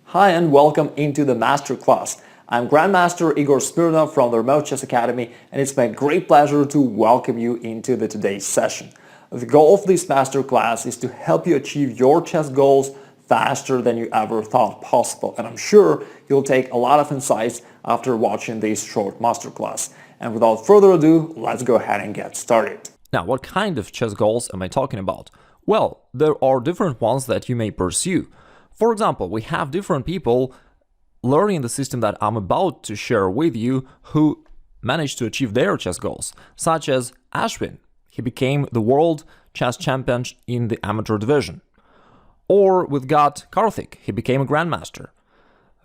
Hi and welcome into the Masterclass. I'm Grandmaster Igor Smirnov from the Remote Chess Academy, and it's my great pleasure to welcome you into today's session. The goal of this Masterclass is to help you achieve your chess goals faster than you ever thought possible, and I'm sure you'll take a lot of insights after watching this short Masterclass. And without further ado, let's go ahead and get started. Now, what kind of chess goals am I talking about? Well, there are different ones that you may pursue. For example, we have different people learning the system that I'm about to share with you who managed to achieve their chess goals, such as Ashwin. He became the world chess champion in the amateur division. Or we've got Karthik. He became a grandmaster.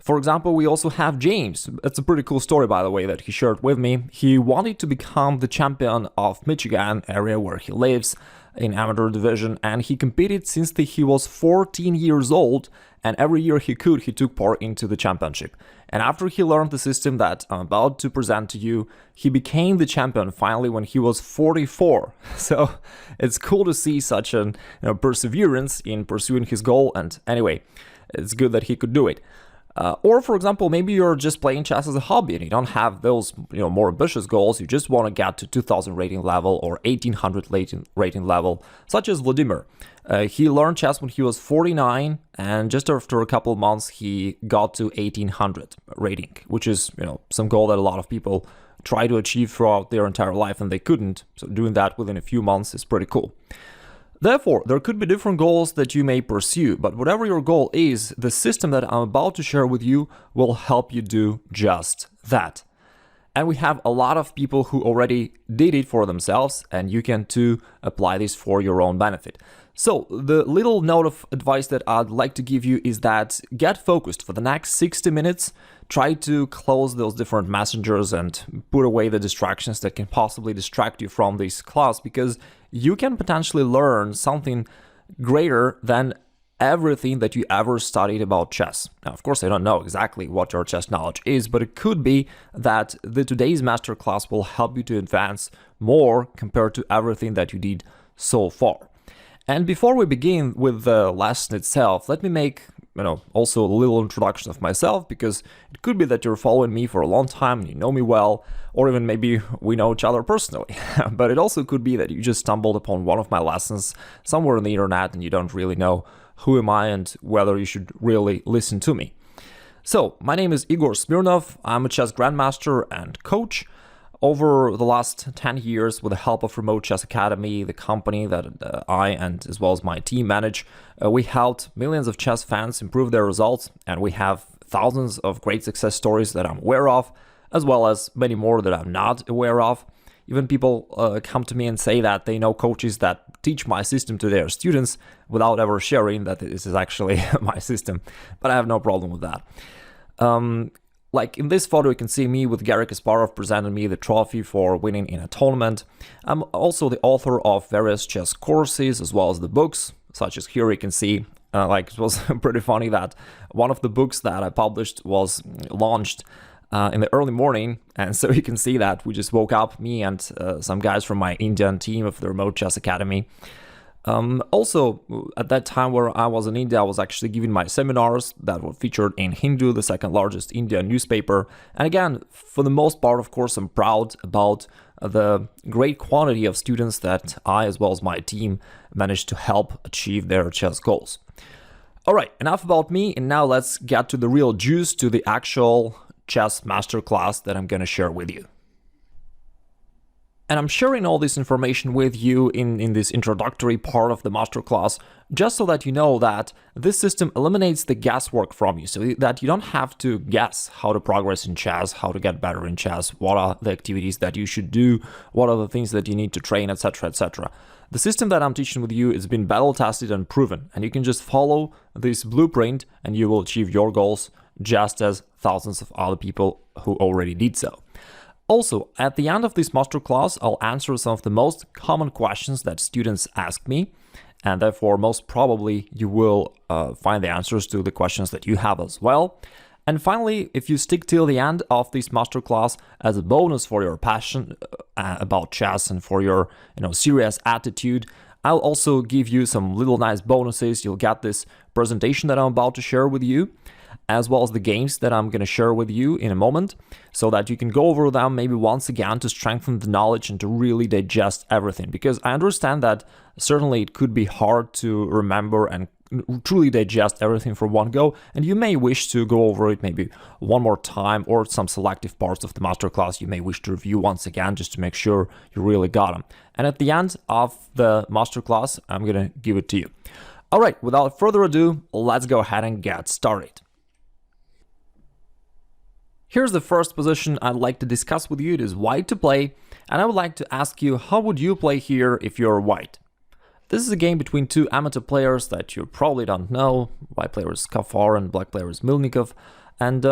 For example, we also have James. It's a pretty cool story, by the way, that he shared with me. He wanted to become the champion of Michigan area where he lives in amateur division, and he competed since he was 14 years old, and every year he took part into the championship. And after he learned the system that I'm about to present to you, he became the champion finally when he was 44. So it's cool to see such an perseverance in pursuing his goal, and anyway, it's good that he could do it. Or, for example, maybe you're just playing chess as a hobby and you don't have those more ambitious goals. You just want to get to 2000 rating level or 1800 rating level, such as Vladimir. He learned chess when he was 49, and just after a couple of months, he got to 1800 rating, which is some goal that a lot of people try to achieve throughout their entire life and they couldn't. So doing that within a few months is pretty cool. Therefore, there could be different goals that you may pursue, but whatever your goal is, the system that I'm about to share with you will help you do just that. And we have a lot of people who already did it for themselves, and you can too apply this for your own benefit. So, the little note of advice that I'd like to give you is that get focused for the next 60 minutes. Try to close those different messengers and put away the distractions that can possibly distract you from this class, because you can potentially learn something greater than everything that you ever studied about chess. Now, of course, I don't know exactly what your chess knowledge is, but it could be that today's masterclass will help you to advance more compared to everything that you did so far. And before we begin with the lesson itself, let me make also a little introduction of myself, because it could be that you're following me for a long time and you know me well, or even maybe we know each other personally. But it also could be that you just stumbled upon one of my lessons somewhere on the internet and you don't really know who am I and whether you should really listen to me. So, my name is Igor Smirnov. I'm a chess grandmaster and coach. Over the last 10 years, with the help of Remote Chess Academy, the company that I and as well as my team manage, we helped millions of chess fans improve their results, and we have thousands of great success stories that I'm aware of, as well as many more that I'm not aware of. Even people come to me and say that they know coaches that teach my system to their students without ever sharing that this is actually my system, but I have no problem with that. Like in this photo, you can see me with Garry Kasparov presenting me the trophy for winning in a tournament. I'm also the author of various chess courses as well as the books, such as here you can see. It was pretty funny that one of the books that I published was launched in the early morning, and so you can see that we just woke up, me and some guys from my Indian team of the Remote Chess Academy. Also, at that time where I was in India, I was actually giving my seminars that were featured in Hindu, the second largest Indian newspaper. And again, for the most part, of course, I'm proud about the great quantity of students that I, as well as my team, managed to help achieve their chess goals. All right, enough about me, and now let's get to the real juice, to the actual chess masterclass that I'm going to share with you. And I'm sharing all this information with you in this introductory part of the masterclass, just so that you know that this system eliminates the guesswork from you, so that you don't have to guess how to progress in chess, how to get better in chess, what are the activities that you should do, what are the things that you need to train, etc., etc. The system that I'm teaching with you has been battle tested and proven, and you can just follow this blueprint and you will achieve your goals just as thousands of other people who already did so. Also, at the end of this masterclass, I'll answer some of the most common questions that students ask me, and therefore most probably you will find the answers to the questions that you have as well. And finally, if you stick till the end of this masterclass as a bonus for your passion about chess and for your serious attitude, I'll also give you some little nice bonuses. You'll get this presentation that I'm about to share with you. as well as the games that I'm going to share with you in a moment, so that you can go over them maybe once again to strengthen the knowledge and to really digest everything. Because I understand that certainly it could be hard to remember and truly digest everything from one go, and you may wish to go over it maybe one more time, or some selective parts of the masterclass you may wish to review once again just to make sure you really got them. And at the end of the masterclass, I'm gonna give it to you. All right, without further ado, let's go ahead and get started. Here's the first position I'd like to discuss with you. It is white to play, and I would like to ask you, how would you play here if you're white? This is a game between two amateur players that you probably don't know. White player is Kafar and black player is Milnikov. And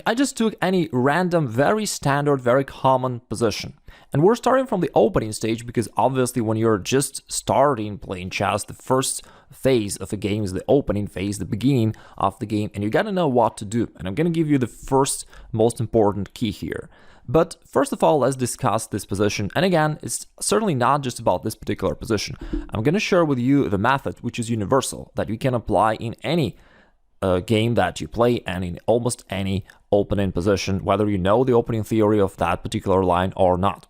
I just took any random, very standard, very common position. And we're starting from the opening stage because obviously when you're just starting playing chess, the first phase of a game is the opening phase, the beginning of the game, and you gotta know what to do. And I'm gonna give you the first most important key here. But first of all, let's discuss this position. And again, it's certainly not just about this particular position. I'm going to share with you the method, which is universal, that you can apply in any game that you play and in almost any opening position, whether you know the opening theory of that particular line or not.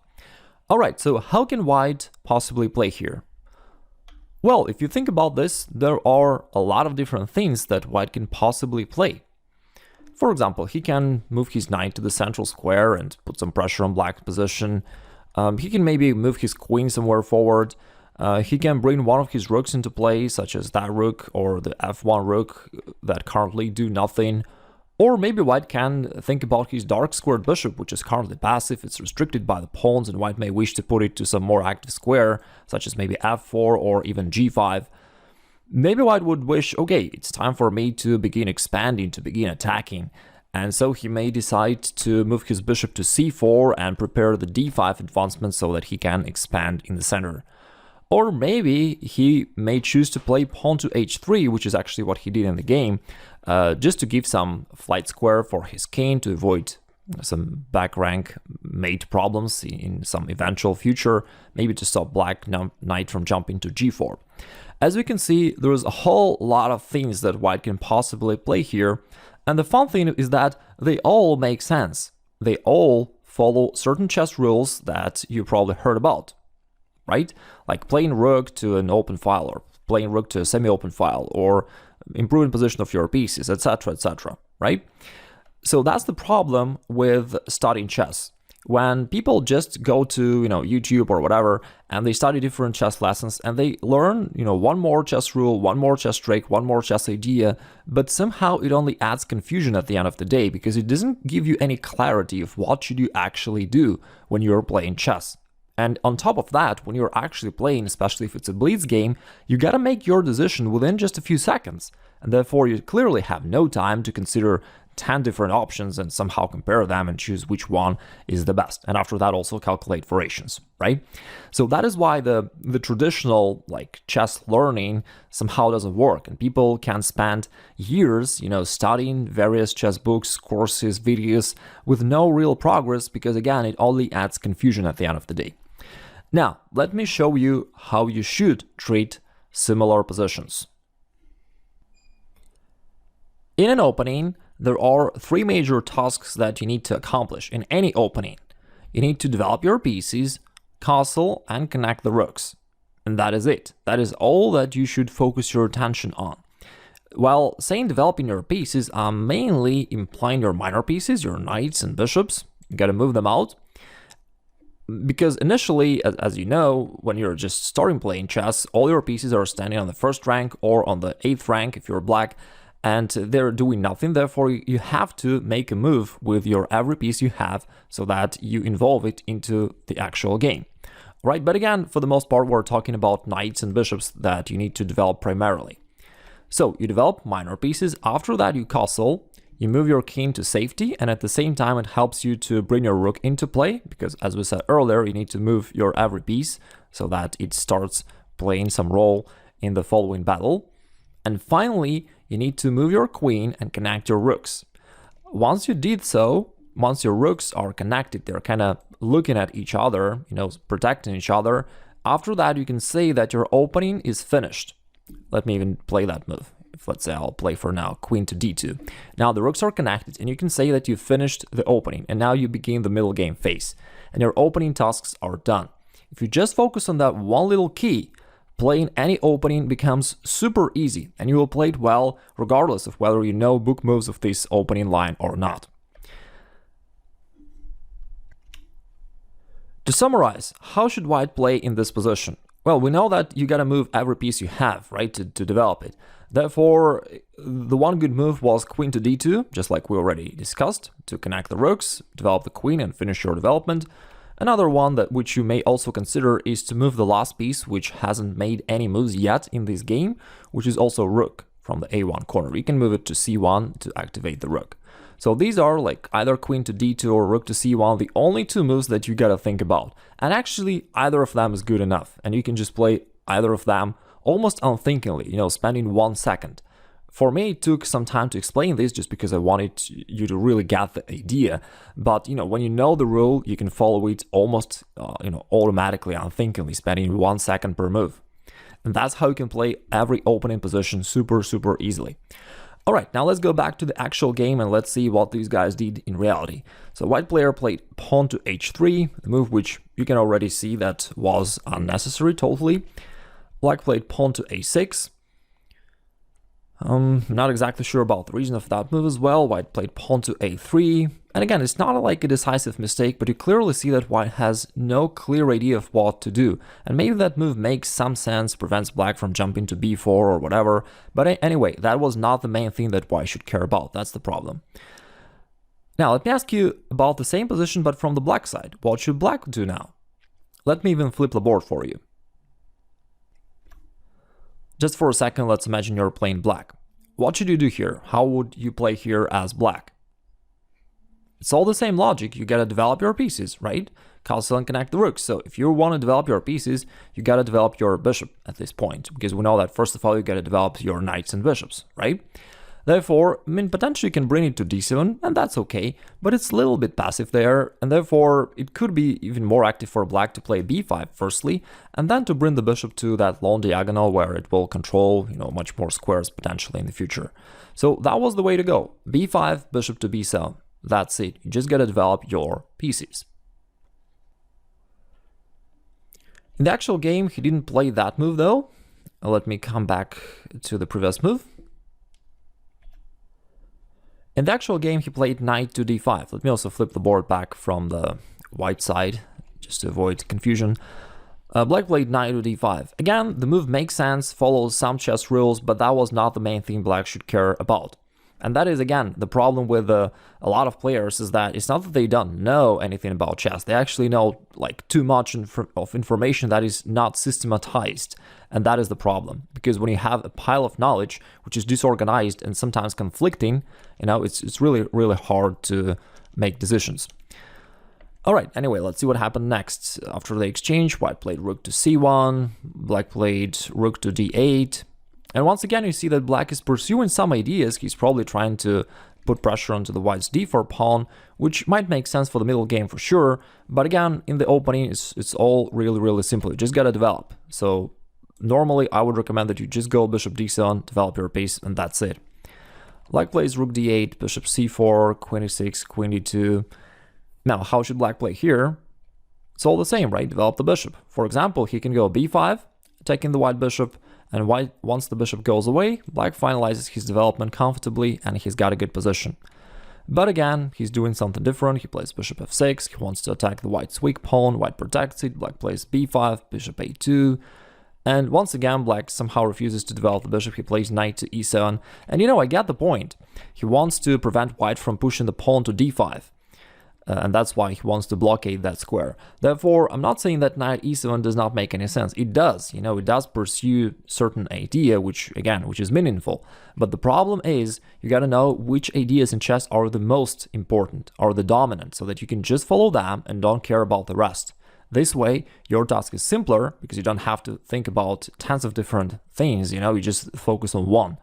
All right, so how can white possibly play here? Well, if you think about this, there are a lot of different things that white can possibly play. For example, he can move his knight to the central square and put some pressure on black's position. He can maybe move his queen somewhere forward. He can bring one of his rooks into play, such as that rook or the f1 rook that currently do nothing. Or maybe white can think about his dark squared bishop, which is currently passive. It's restricted by the pawns, and white may wish to put it to some more active square, such as maybe f4 or even g5. Maybe white would wish, okay, it's time for me to begin expanding, to begin attacking. And so he may decide to move his bishop to c4 and prepare the d5 advancement so that he can expand in the center. Or maybe he may choose to play pawn to h3, which is actually what he did in the game, just to give some flight square for his king to avoid some back rank mate problems in some eventual future, maybe to stop black knight from jumping to g4. As we can see, there's a whole lot of things that white can possibly play here, and the fun thing is that they all make sense. They all follow certain chess rules that you probably heard about, right? Like playing rook to an open file, or playing rook to a semi-open file, or improving position of your pieces, etc., right? So that's the problem with studying chess. When people just go to, YouTube or whatever, and they study different chess lessons, and they learn, one more chess rule, one more chess trick, one more chess idea, but somehow it only adds confusion at the end of the day, because it doesn't give you any clarity of what should you actually do when you're playing chess. And on top of that, when you're actually playing, especially if it's a blitz game, you gotta make your decision within just a few seconds. And therefore, you clearly have no time to consider 10 different options and somehow compare them and choose which one is the best. And after that, also calculate variations, right? So that is why the traditional chess learning somehow doesn't work. And people can spend years, studying various chess books, courses, videos with no real progress, because again, it only adds confusion at the end of the day. Now, let me show you how you should treat similar positions. In an opening, there are three major tasks that you need to accomplish in any opening. You need to develop your pieces, castle, and connect the rooks. And that is it. That is all that you should focus your attention on. While saying developing your pieces, I'm mainly implying your minor pieces, your knights and bishops. You gotta move them out. Because initially, as you know, when you're just starting playing chess, all your pieces are standing on the first rank or on the 8th rank if you're black, and they're doing nothing. Therefore, you have to make a move with your every piece you have so that you involve it into the actual game. Right, but again, for the most part, we're talking about knights and bishops that you need to develop primarily. So you develop minor pieces. After that, you castle. You move your king to safety, and at the same time it helps you to bring your rook into play, because as we said earlier, you need to move your every piece so that it starts playing some role in the following battle. And finally, you need to move your queen and connect your rooks. Once you did so, once your rooks are connected, they're kind of looking at each other, protecting each other. After that, you can say that your opening is finished. Let me even play that move. if let's say I'll play for now queen to d2. Now the rooks are connected, and you can say that you finished the opening, and now you begin the middle game phase, and your opening tasks are done. If you just focus on that one little key, playing any opening becomes super easy, and you will play it well regardless of whether you know book moves of this opening line or not. To summarize, how should white play in this position? Well, we know that you gotta move every piece you have, right, to develop it. Therefore, the one good move was queen to d2, just like we already discussed, to connect the rooks, develop the queen and finish your development. Another one that which you may also consider is to move the last piece, which hasn't made any moves yet in this game, which is also rook from the a1 corner. You can move it to c1 to activate the rook. So these are like either queen to d2 or rook to c1, the only two moves that you gotta think about. And actually, either of them is good enough, and you can just play either of them almost unthinkingly, spending 1 second. For me, it took some time to explain this just because I wanted you to really get the idea. But, when you know the rule, you can follow it almost, automatically, unthinkingly, spending 1 second per move. And that's how you can play every opening position super, super easily. All right, now let's go back to the actual game and let's see what these guys did in reality. So white player played pawn to h3, the move which you can already see that was unnecessary totally. Black played pawn to a6. Not exactly sure about the reason of that move as well. White played pawn to a3. And again, it's not like a decisive mistake, but you clearly see that white has no clear idea of what to do. And maybe that move makes some sense, prevents black from jumping to b4 or whatever. But anyway, that was not the main thing that white should care about. That's the problem. Now, let me ask you about the same position, but from the black side. What should black do now? Let me even flip the board for you. Just for a second, let's imagine you're playing black. What should you do here? How would you play here as black? It's all the same logic. You gotta develop your pieces, right? Castle and connect the rooks. So if you want to develop your pieces, you gotta develop your bishop at this point, because we know that first of all you gotta develop your knights and bishops, right? Therefore, potentially you can bring it to d7, and that's okay, but it's a little bit passive there, and therefore it could be even more active for black to play b5 firstly, and then to bring the bishop to that long diagonal where it will control, much more squares potentially in the future. So that was the way to go. b5, bishop to b7. That's it. You just gotta develop your pieces. In the actual game, he didn't play that move though. Let me come back to the previous move. In the actual game, he played knight to d5. Let me also flip the board back from the white side, just to avoid confusion. Black played knight to d5. Again, the move makes sense, follows some chess rules, but that was not the main thing black should care about. And that is, again, the problem with a lot of players is that it's not that they don't know anything about chess. They actually know like too much of information that is not systematized. And that is the problem. Because when you have a pile of knowledge, which is disorganized and sometimes conflicting, it's really, really hard to make decisions. All right, anyway, let's see what happened next. After the exchange, white played rook to c1, black played rook to d8. And once again, you see that black is pursuing some ideas. He's probably trying to put pressure onto the white's d4 pawn, which might make sense for the middle game for sure. But again, in the opening, it's all really, really simple. You just gotta develop. So normally, I would recommend that you just go bishop d7, develop your piece, and that's it. Black plays rook d8, bishop c4, queen e6, queen d2. Now, how should black play here? It's all the same, right? Develop the bishop. For example, he can go b5, taking the white bishop, and white, once the bishop goes away, black finalizes his development comfortably and he's got a good position. But again, he's doing something different. He plays bishop f6, he wants to attack the white's weak pawn, white protects it, black plays b5, bishop a2, and once again, black somehow refuses to develop the bishop. He plays knight to e7, and I get the point. He wants to prevent white from pushing the pawn to d5. And that's why he wants to blockade that square. Therefore, I'm not saying that knight e7 does not make any sense. It does, it does pursue certain idea, which is meaningful. But the problem is, you gotta know which ideas in chess are the most important, are the dominant, so that you can just follow them and don't care about the rest. This way, your task is simpler, because you don't have to think about tons of different things, you just focus on one.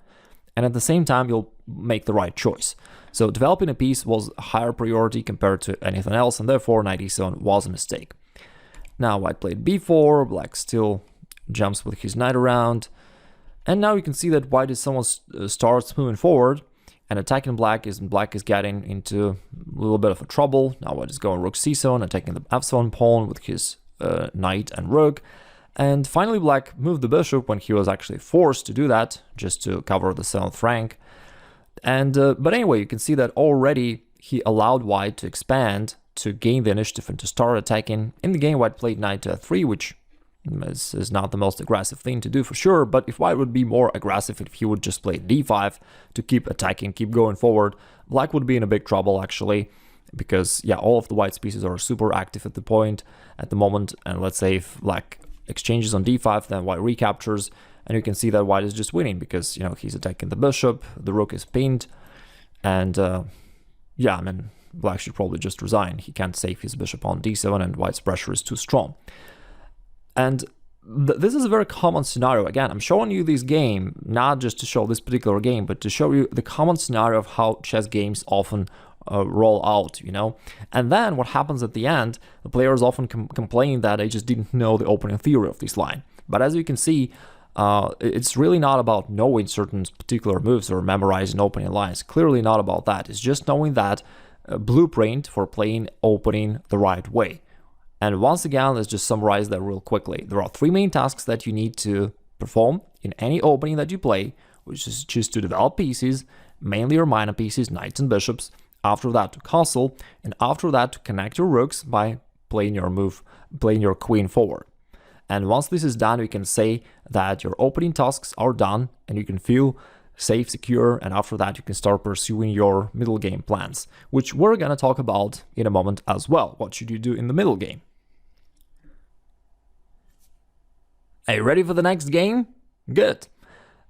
And at the same time, you'll make the right choice. So developing a piece was a higher priority compared to anything else, and therefore knight e7 was a mistake. Now white played b4, black still jumps with his knight around, And now you can see that white is somewhat starts moving forward and attacking black is getting into a little bit of a trouble. Now white is going rook c7, attacking the f7 pawn with his knight and rook. And finally black moved the bishop when he was actually forced to do that, just to cover the 7th rank. And but anyway, you can see that already he allowed white to expand, to gain the initiative and to start attacking. In the game, white played knight to f3, which is not the most aggressive thing to do for sure, but if white would be more aggressive, if he would just play d5 to keep attacking, keep going forward, black would be in a big trouble actually, because yeah, all of the white's pieces are super active at the moment, and let's say if black exchanges on d5, then white recaptures, and you can see that white is just winning because, you know, he's attacking the bishop, the rook is pinned, and yeah, I mean, black should probably just resign. He can't save his bishop on d7 and white's pressure is too strong. And this is a very common scenario. Again, I'm showing you this game, not just to show this particular game, but to show you the common scenario of how chess games often roll out, you know. And then what happens at the end, the players often complain that they just didn't know the opening theory of this line. But as you can see, it's really not about knowing certain particular moves or memorizing opening lines. Clearly not about that. It's just knowing that blueprint for playing opening the right way. And once again, let's just summarize that real quickly. There are 3 main tasks that you need to perform in any opening that you play, which is just to develop pieces, mainly your minor pieces, knights and bishops. After that, to castle, and after that, to connect your rooks by playing your queen forward. And once this is done, we can say that your opening tasks are done, and you can feel safe, secure, and after that you can start pursuing your middle game plans, which we're going to talk about in a moment as well. What should you do in the middle game? Are you ready for the next game? Good.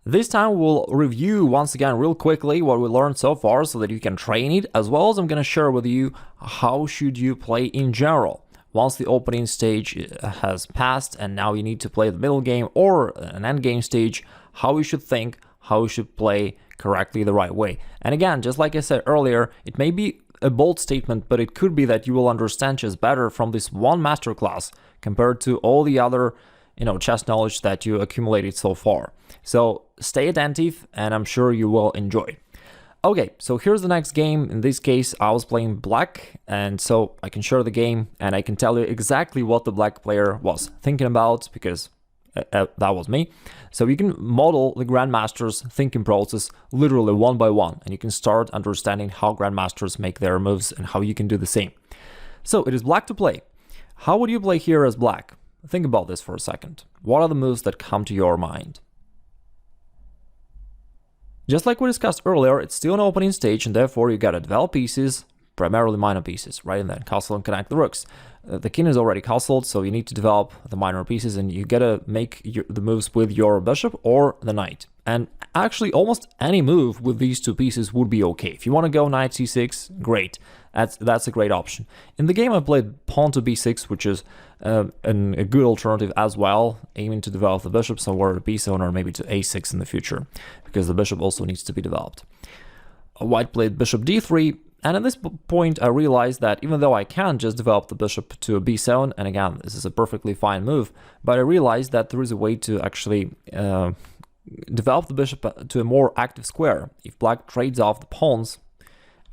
This time we'll review once again real quickly what we learned so far so that you can train it, as well as I'm going to share with you how should you play in general. Once the opening stage has passed and now you need to play the middle game or an end game stage, how you should think, how you should play correctly the right way. And again, just like I said earlier, it may be a bold statement, but it could be that you will understand chess better from this one masterclass compared to all the other, chess knowledge that you accumulated so far. So stay attentive and I'm sure you will enjoy. Okay, so here's the next game. In this case, I was playing black, and so I can share the game and I can tell you exactly what the black player was thinking about, because that was me. So you can model the grandmaster's thinking process literally one by one, and you can start understanding how grandmasters make their moves and how you can do the same. So it is black to play. How would you play here as black? Think about this for a second. What are the moves that come to your mind? Just like we discussed earlier, it's still an opening stage, and therefore you gotta develop pieces, primarily minor pieces, right? And then castle and connect the rooks. The king is already castled, so you need to develop the minor pieces, and you gotta make the moves with your bishop or the knight. And actually, almost any move with these 2 pieces would be okay. If you want to go knight c6, great. That's a great option. In the game, I played pawn to b6, which is a good alternative as well, aiming to develop the bishop somewhere to b7 or maybe to a6 in the future, because the bishop also needs to be developed. White played bishop d3, and at this point I realized that even though I can just develop the bishop to a b7, and again, this is a perfectly fine move, but I realized that there is a way to actually develop the bishop to a more active square. If black trades off the pawns,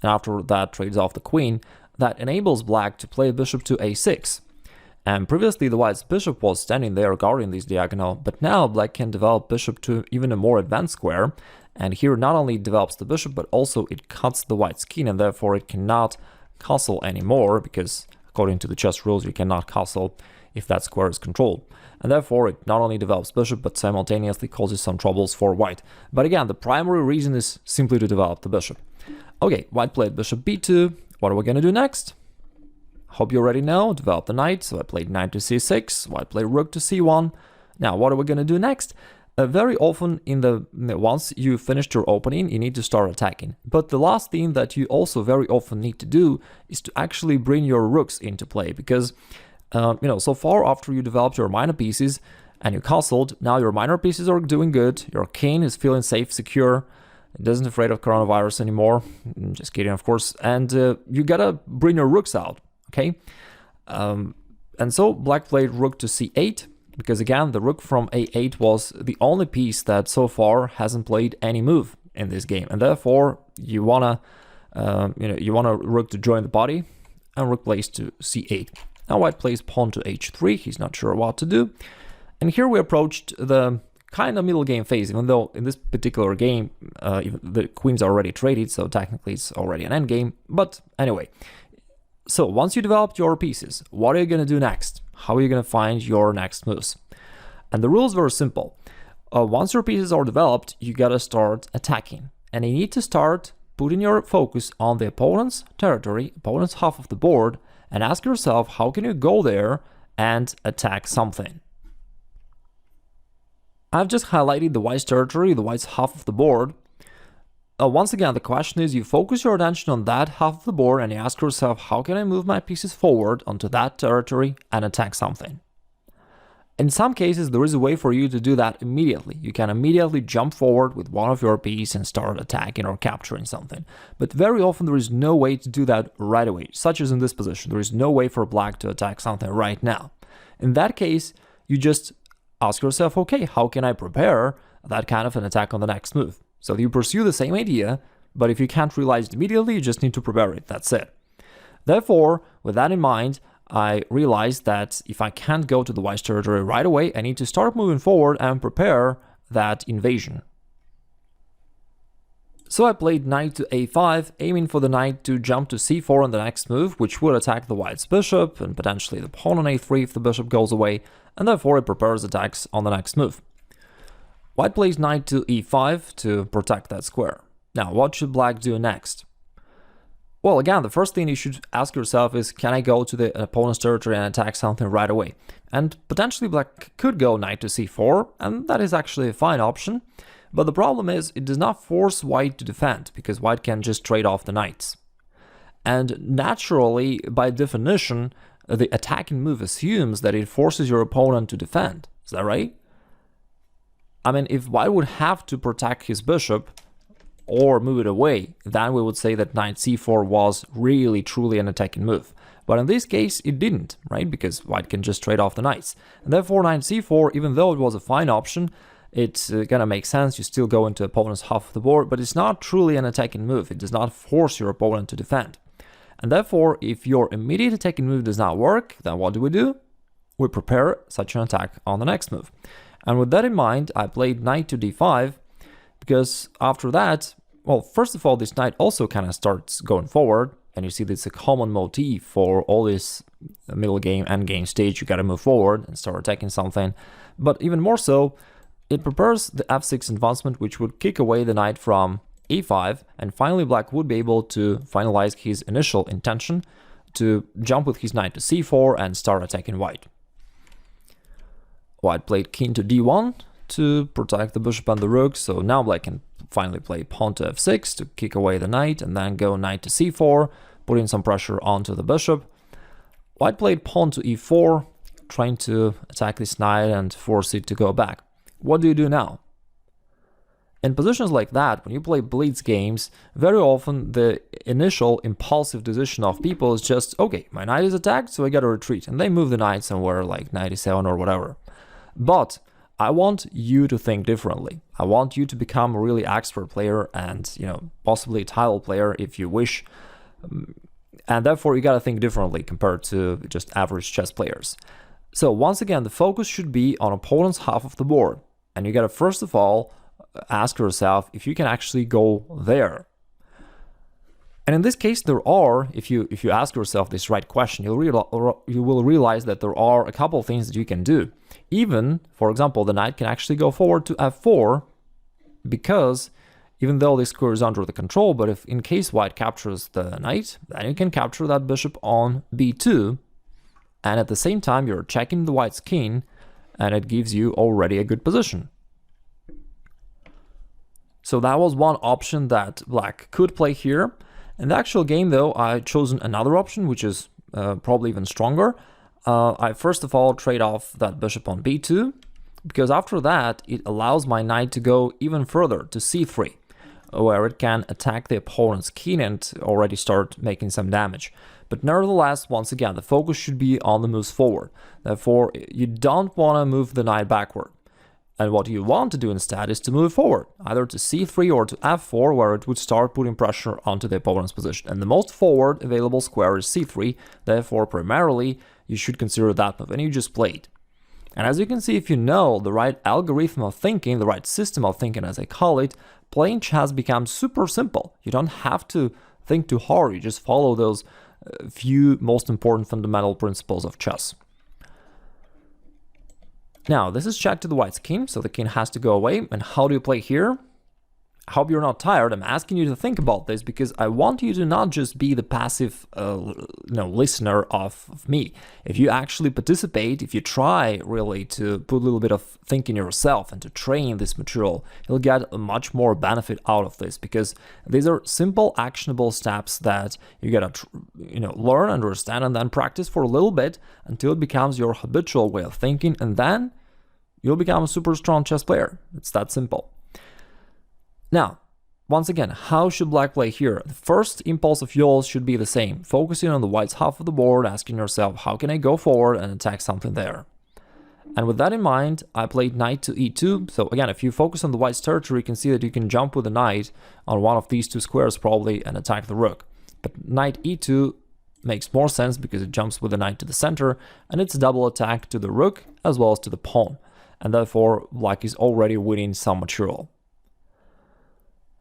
and after that trades off the queen, that enables black to play bishop to a6. And previously the white's bishop was standing there guarding this diagonal, but now black can develop bishop to even a more advanced square, and here not only develops the bishop, but also it cuts the white's king, and therefore it cannot castle anymore, because according to the chess rules you cannot castle if that square is controlled. And therefore it not only develops bishop, but simultaneously causes some troubles for white. But again, the primary reason is simply to develop the bishop. Okay, white played bishop b2. What are we going to do next? Hope you already know. Develop the knight. So I played knight to c6. White played rook to c1. Now, what are we going to do next? Very often once you finished your opening, you need to start attacking. But the last thing that you also very often need to do is to actually bring your rooks into play, because so far after you developed your minor pieces and you castled, now your minor pieces are doing good. Your king is feeling safe, secure. It isn't afraid of coronavirus anymore. Just kidding, of course. And you gotta bring your rooks out, okay? And so black played rook to c8. because again, the rook from a8 was the only piece that so far hasn't played any move in this game, and therefore you wanna rook to join the body, and rook plays to c8. Now white plays pawn to h3. He's not sure what to do, and here we approached the kind of middle game phase, even though in this particular game the queens are already traded, so technically it's already an endgame. But anyway, so once you developed your pieces, what are you going to do next? How are you going to find your next moves? And the rule is very simple. Once your pieces are developed, you got to start attacking, and you need to start putting your focus on the opponent's territory, opponent's half of the board, and ask yourself, how can you go there and attack something? I've just highlighted the white's territory, the white's half of the board. Once again, the question is, you focus your attention on that half of the board and you ask yourself, how can I move my pieces forward onto that territory and attack something? In some cases, there is a way for you to do that immediately. You can immediately jump forward with one of your pieces and start attacking or capturing something. But very often there is no way to do that right away, such as in this position. There is no way for black to attack something right now. In that case, you just ask yourself, okay, how can I prepare that kind of an attack on the next move? So you pursue the same idea, but if you can't realize it immediately, you just need to prepare it. That's it. Therefore, with that in mind, I realized that if I can't go to the white's territory right away, I need to start moving forward and prepare that invasion. So I played knight to a5, aiming for the knight to jump to c4 on the next move, which would attack the white's bishop and potentially the pawn on a3 if the bishop goes away, and therefore it prepares attacks on the next move. White plays knight to e5 to protect that square. Now, what should black do next? Well, again, the first thing you should ask yourself is, can I go to the opponent's territory and attack something right away? And potentially black could go knight to c4, and that is actually a fine option. But the problem is, it does not force white to defend, because white can just trade off the knights. And naturally, by definition, the attacking move assumes that it forces your opponent to defend. Is that right? I mean, if white would have to protect his bishop or move it away, then we would say that knight c4 was really truly an attacking move. But in this case, it didn't, right? Because white can just trade off the knights. And therefore, knight c4, even though it was a fine option, it's gonna make sense. You still go into opponent's half of the board, but it's not truly an attacking move. It does not force your opponent to defend. And therefore, if your immediate attacking move does not work, then what do? We prepare such an attack on the next move. And with that in mind, I played knight to d5, because after that, well, first of all, this knight also kind of starts going forward, and you see this is a common motif for all this middle game, end game stage. You got to move forward and start attacking something. But even more so, it prepares the f6 advancement, which would kick away the knight from a5, and finally black would be able to finalize his initial intention to jump with his knight to c4 and start attacking white. White played king to d1 to protect the bishop and the rook, so now black can finally play pawn to f6 to kick away the knight, and then go knight to c4, putting some pressure onto the bishop. White played pawn to e4, trying to attack this knight and force it to go back. What do you do now? In positions like that, when you play blitz games, very often the initial impulsive decision of people is just, okay, my knight is attacked, so I gotta retreat, and they move the knight somewhere like 97 or whatever. But I want you to think differently. I want you to become a really expert player and, possibly a title player if you wish. And therefore, you got to think differently compared to just average chess players. So once again, the focus should be on opponent's half of the board. And you got to, first of all, ask yourself if you can actually go there. And in this case, there are, if you ask yourself this right question, you will realize that there are a couple of things that you can do. Even, for example, the knight can actually go forward to f4, because even though this square is under the control, but if in case white captures the knight, then you can capture that bishop on b2, and at the same time you're checking the white's king, and it gives you already a good position. So that was one option that black could play here. In the actual game, though, I've chosen another option, which is probably even stronger. I first of all trade off that bishop on b2, because after that, it allows my knight to go even further to c3, where it can attack the opponent's king and already start making some damage. But nevertheless, once again, the focus should be on the moves forward. Therefore, you don't want to move the knight backward. And what you want to do instead is to move forward, either to c3 or to f4, where it would start putting pressure onto the opponent's position. And the most forward available square is c3, therefore primarily you should consider that move, and you just play it. And as you can see, if you know the right algorithm of thinking, the right system of thinking as I call it, playing chess becomes super simple. You don't have to think too hard, you just follow those few most important fundamental principles of chess. Now, this is check to the white's king, so the king has to go away. And how do you play here? I hope you're not tired. I'm asking you to think about this because I want you to not just be the passive listener of me. If you actually participate, if you try really to put a little bit of thinking yourself and to train this material, you'll get a much more benefit out of this, because these are simple, actionable steps that you gotta learn, understand, and then practice for a little bit until it becomes your habitual way of thinking, and then you'll become a super strong chess player. It's that simple. Now, once again, how should black play here? The first impulse of yours should be the same, focusing on the white's half of the board, asking yourself, how can I go forward and attack something there? And with that in mind, I played knight to e2. So again, if you focus on the white's territory, you can see that you can jump with the knight on one of these two squares probably and attack the rook. But knight e2 makes more sense because it jumps with the knight to the center, and it's a double attack to the rook as well as to the pawn. And therefore, black is already winning some material.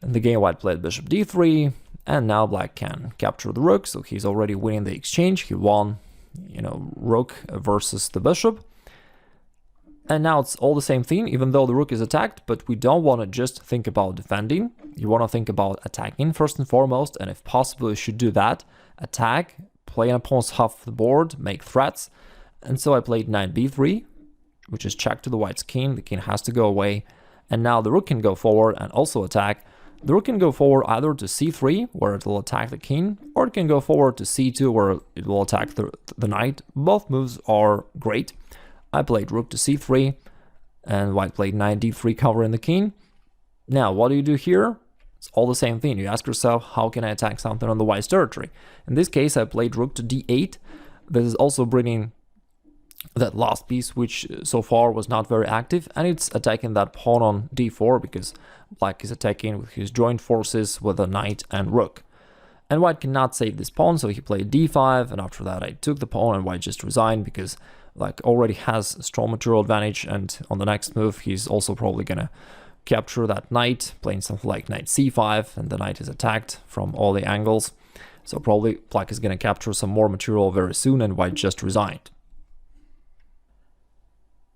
In the game, white played bishop d3, and now black can capture the rook, so he's already winning the exchange. He won, rook versus the bishop. And now it's all the same thing, even though the rook is attacked, but we don't want to just think about defending. You want to think about attacking first and foremost, and if possible, you should do that. Attack, play an opponent's half of the board, make threats. And so I played knight b3, which is check to the white's king. The king has to go away. And now the rook can go forward and also attack. The rook can go forward either to c3, where it will attack the king, or it can go forward to c2, where it will attack the knight. Both moves are great. I played rook to c3, and white played knight d3 covering the king. Now, what do you do here? It's all the same thing. You ask yourself, how can I attack something on the white's territory? In this case, I played rook to d8. This is also bringing that last piece, which so far was not very active, and it's attacking that pawn on d4 because black is attacking with his joint forces with a knight and rook. And white cannot save this pawn, so he played d5, and after that I took the pawn, and white just resigned because black already has a strong material advantage, and on the next move he's also probably gonna capture that knight, playing something like knight c5, and the knight is attacked from all the angles. So probably black is gonna capture some more material very soon, and white just resigned.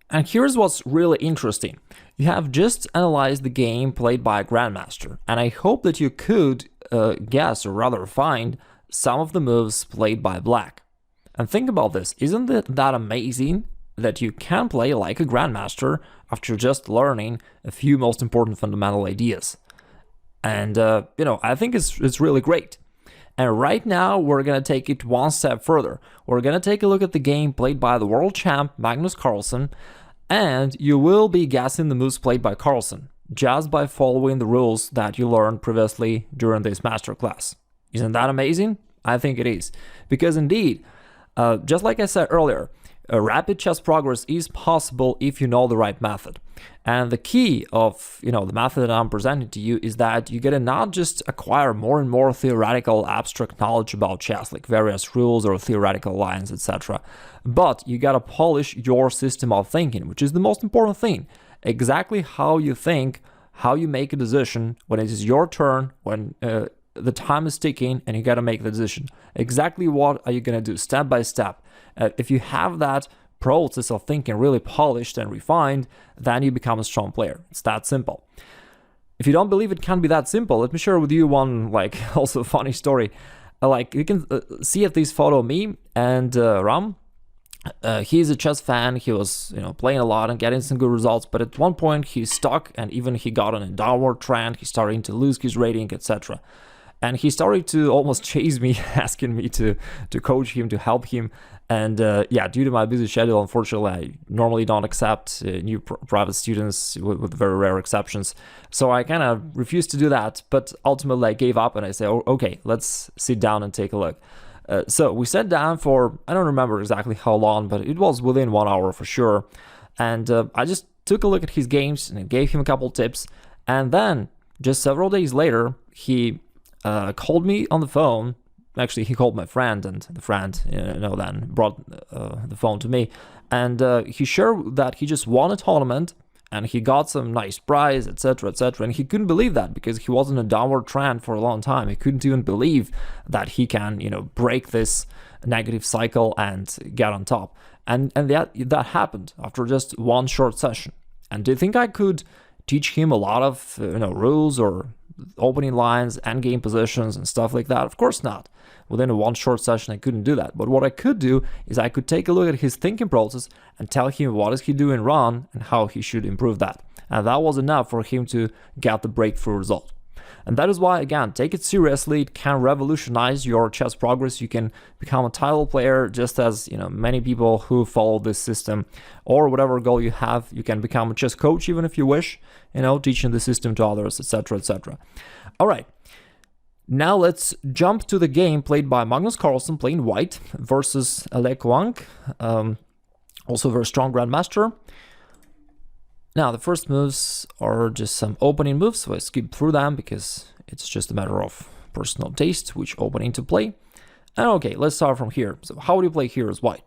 And here's what's really interesting. You have just analyzed the game played by a grandmaster, and I hope that you could guess, or rather find, some of the moves played by black. And think about this, isn't it that amazing that you can play like a grandmaster after just learning a few most important fundamental ideas? And, I think it's really great. And right now, we're going to take it one step further. We're going to take a look at the game played by the world champ, Magnus Carlsen, and you will be guessing the moves played by Carlsen, just by following the rules that you learned previously during this masterclass. Isn't that amazing? I think it is. Because indeed, just like I said earlier, a rapid chess progress is possible if you know the right method. And the key of the method that I'm presenting to you is that you gotta not just acquire more and more theoretical abstract knowledge about chess, like various rules or theoretical lines, etc. But you gotta polish your system of thinking, which is the most important thing. Exactly how you think, how you make a decision when it is your turn, when the time is ticking and you gotta make the decision. Exactly what are you gonna do step by step. If you have that process of thinking really polished and refined, then you become a strong player. It's that simple. If you don't believe it can be that simple, let me share with you one also funny story. You can see at this photo me and Ram. He's a chess fan. He was playing a lot and getting some good results, but at one point he's stuck, and even he got on a downward trend. He's starting to lose his rating, etc. And he started to almost chase me, asking me to coach him, to help him. And due to my busy schedule, unfortunately, I normally don't accept new private students with very rare exceptions. So I kind of refused to do that. But ultimately, I gave up and I said, okay, let's sit down and take a look. So we sat down for, I don't remember exactly how long, but it was within 1 hour for sure. And I just took a look at his games and gave him a couple tips. And then just several days later, he called me on the phone. Actually, he called my friend, and the friend, then brought the phone to me. And he shared that he just won a tournament and he got some nice prize, etc., etc. And he couldn't believe that because he was in a downward trend for a long time. He couldn't even believe that he can, break this negative cycle and get on top. And that happened after just one short session. And do you think I could teach him a lot of rules or opening lines, endgame positions, and stuff like that? Of course not. Within a one short session, I couldn't do that. But what I could do is I could take a look at his thinking process and tell him what is he doing wrong and how he should improve that. And that was enough for him to get the breakthrough result. And that is why, again, take it seriously. It can revolutionize your chess progress. You can become a title player just as many people who follow this system, or whatever goal you have. You can become a chess coach even if you wish, teaching the system to others, etc., etc. All right. Now let's jump to the game played by Magnus Carlsen playing white versus Alec Wang, also a very strong grandmaster. Now the first moves are just some opening moves, so I skip through them because it's just a matter of personal taste, which opening to play. And okay, let's start from here. So how do you play here as white?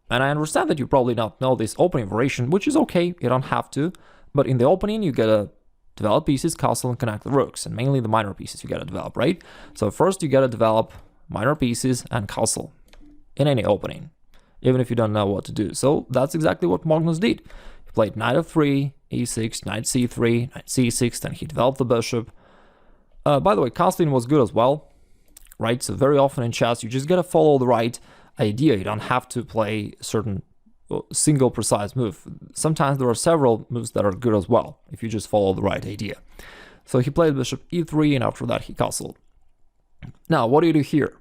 And I understand that you probably not know this opening variation, which is okay, you don't have to. But in the opening, you gotta develop pieces, castle, and connect the rooks, and mainly the minor pieces you gotta develop, right? So first you gotta develop minor pieces and castle in any opening, even if you don't know what to do. So that's exactly what Magnus did. He played knight f3, e6, knight c3, knight c6, then he developed the bishop. By the way, castling was good as well, right? So very often in chess, you just gotta follow the right idea. You don't have to play certain single precise move. Sometimes there are several moves that are good as well if you just follow the right idea. So he played bishop e3, and after that he castled. Now what do you do here?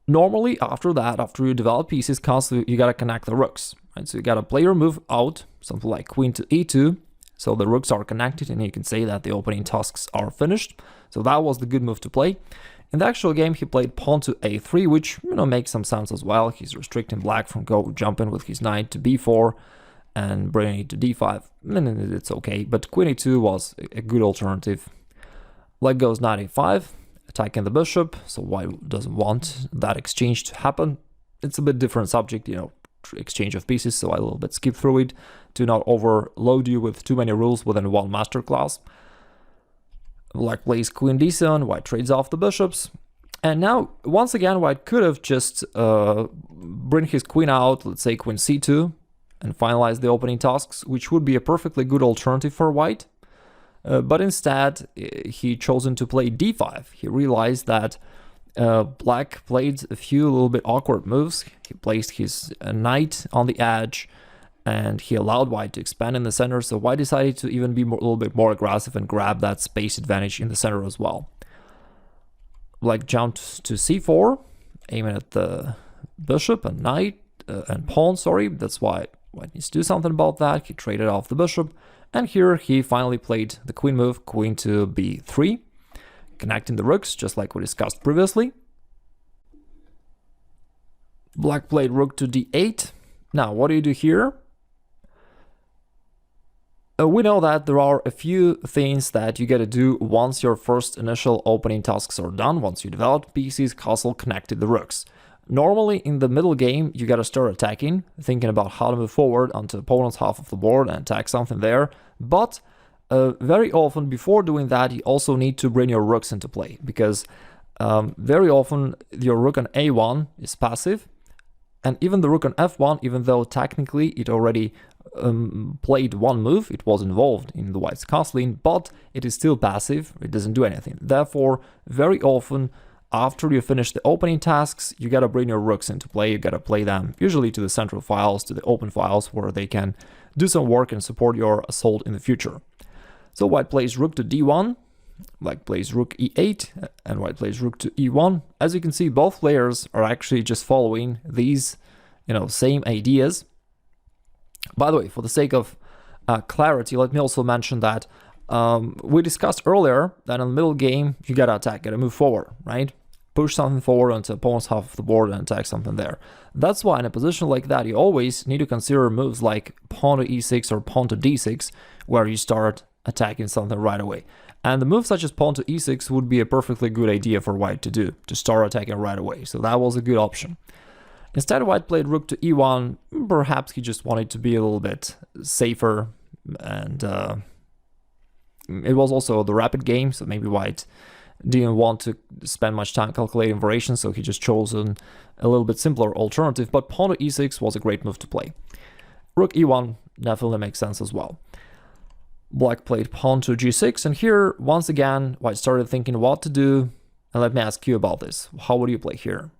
Normally after that, after you develop pieces, castle, you gotta connect the rooks, right? So you gotta play your move out, something like queen to e2, so the rooks are connected and you can say that the opening tasks are finished. So that was the good move to play. In the actual game, he played pawn to a3, which makes some sense as well. He's restricting black from jumping with his knight to b4 and bringing it to d5. And it's okay, but queen a2 was a good alternative. Black goes knight a5, attacking the bishop, so white doesn't want that exchange to happen. It's a bit different subject, exchange of pieces, so I a little bit skip through it to not overload you with too many rules within one masterclass. Black plays queen d7, white trades off the bishops. And now, once again, white could have just bring his queen out, let's say queen c2, and finalize the opening tasks, which would be a perfectly good alternative for white. But instead, he chosen to play d5. He realized that black played a few little bit awkward moves. He placed his knight on the edge, and he allowed white to expand in the center, so white decided to even be a little bit more aggressive and grab that space advantage in the center as well. Black jumped to c4, aiming at the bishop and knight, and pawn, sorry. That's why white needs to do something about that. He traded off the bishop, and here he finally played the queen move, queen to b3, connecting the rooks, just like we discussed previously. Black played rook to d8. Now, what do you do here? We know that there are a few things that you gotta do once your first initial opening tasks are done, once you develop pieces, castle, connected the rooks. Normally in the middle game, you gotta start attacking, thinking about how to move forward onto opponent's half of the board and attack something there. But very often before doing that, you also need to bring your rooks into play, because very often your rook on a1 is passive, and even the rook on f1, even though technically it already played one move, it was involved in the white's castling, but it is still passive, it doesn't do anything. Therefore, very often, after you finish the opening tasks, you gotta bring your rooks into play, you gotta play them usually to the central files, to the open files, where they can do some work and support your assault in the future. So white plays rook to d1, black plays rook e8, and white plays rook to e1. As you can see, both players are actually just following these, same ideas. By the way, for the sake of clarity, let me also mention that we discussed earlier that in the middle game, you gotta attack, gotta move forward, right? push something forward onto opponent's half of the board and attack something there. That's why in a position like that, you always need to consider moves like pawn to e6 or pawn to d6, where you start attacking something right away. And the move such as pawn to e6 would be a perfectly good idea for white to do, to start attacking right away. So that was a good option. Instead, white played rook to e1. Perhaps he just wanted to be a little bit safer, and it was also the rapid game, so maybe white didn't want to spend much time calculating variations, so he just chose a little bit simpler alternative. But pawn to e6 was a great move to play. Rook e1 definitely makes sense as well. Black played pawn to g6, and here, once again, white started thinking what to do. And let me ask you about this. How would you play here?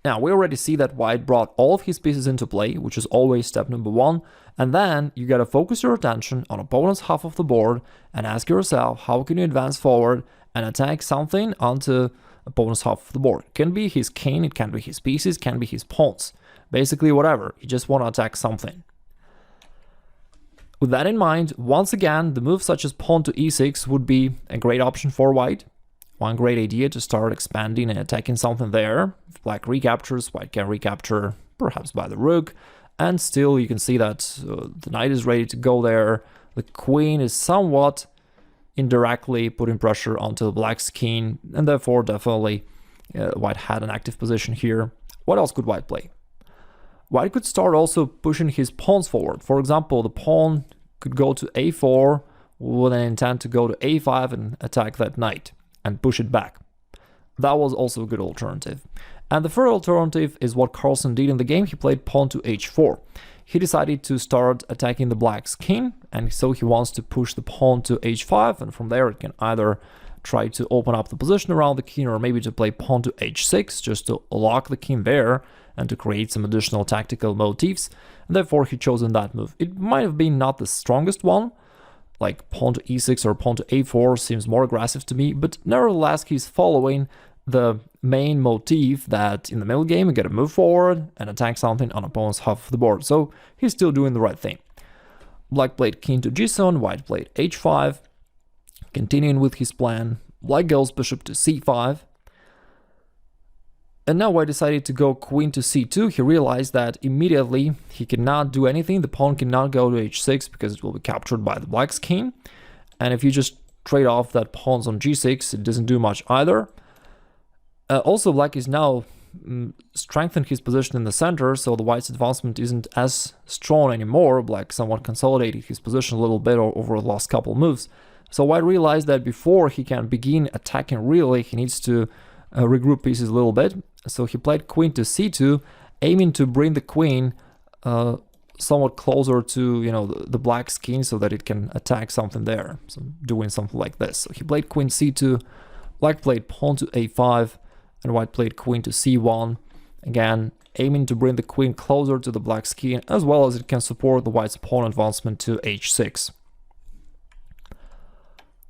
Now, we already see that white brought all of his pieces into play, which is always step number one. And then you gotta focus your attention on opponent's half of the board and ask yourself, how can you advance forward and attack something onto opponent's half of the board? It can be his king, it can be his pieces, it can be his pawns. Basically, whatever. You just want to attack something. With that in mind, once again, the move such as pawn to e6 would be a great option for white. One great idea to start expanding and attacking something there. If black recaptures, white can recapture, perhaps by the rook. And still you can see that the knight is ready to go there. The queen is somewhat indirectly putting pressure onto the black's king, and therefore definitely white had an active position here. What else could white play? White could start also pushing his pawns forward. For example, the pawn could go to a4 with an intent to go to a5 and attack that knight and push it back. That was also a good alternative. And the third alternative is what Carlsen did in the game. He played pawn to h4. He decided to start attacking the black's king, and so he wants to push the pawn to h5, and from there it can either try to open up the position around the king, or maybe to play pawn to h6 just to lock the king there and to create some additional tactical motifs. And therefore he chosen that move. It might have been not the strongest one, like pawn to e6 or pawn to a4 seems more aggressive to me, but nevertheless he's following the main motif that in the middle game you gotta move forward and attack something on opponent's half of the board. So he's still doing the right thing. Black played king to g7, white played h5. Continuing with his plan, black goes bishop to c5. And now white decided to go queen to c2. He realized that immediately he cannot do anything. The pawn cannot go to h6 because it will be captured by the black's king. And if you just trade off that pawns on g6, it doesn't do much either. Also, black is now strengthened his position in the center, so the white's advancement isn't as strong anymore. Black somewhat consolidated his position a little bit over the last couple moves. So white realized that before he can begin attacking really, he needs to regroup pieces a little bit. So he played queen to c2, aiming to bring the queen somewhat closer to, you know, the black's king so that it can attack something there. So doing something like this. So he played queen c2, black played pawn to a5, and white played queen to c1. Again, aiming to bring the queen closer to the black's king, as well as it can support the white's pawn advancement to h6.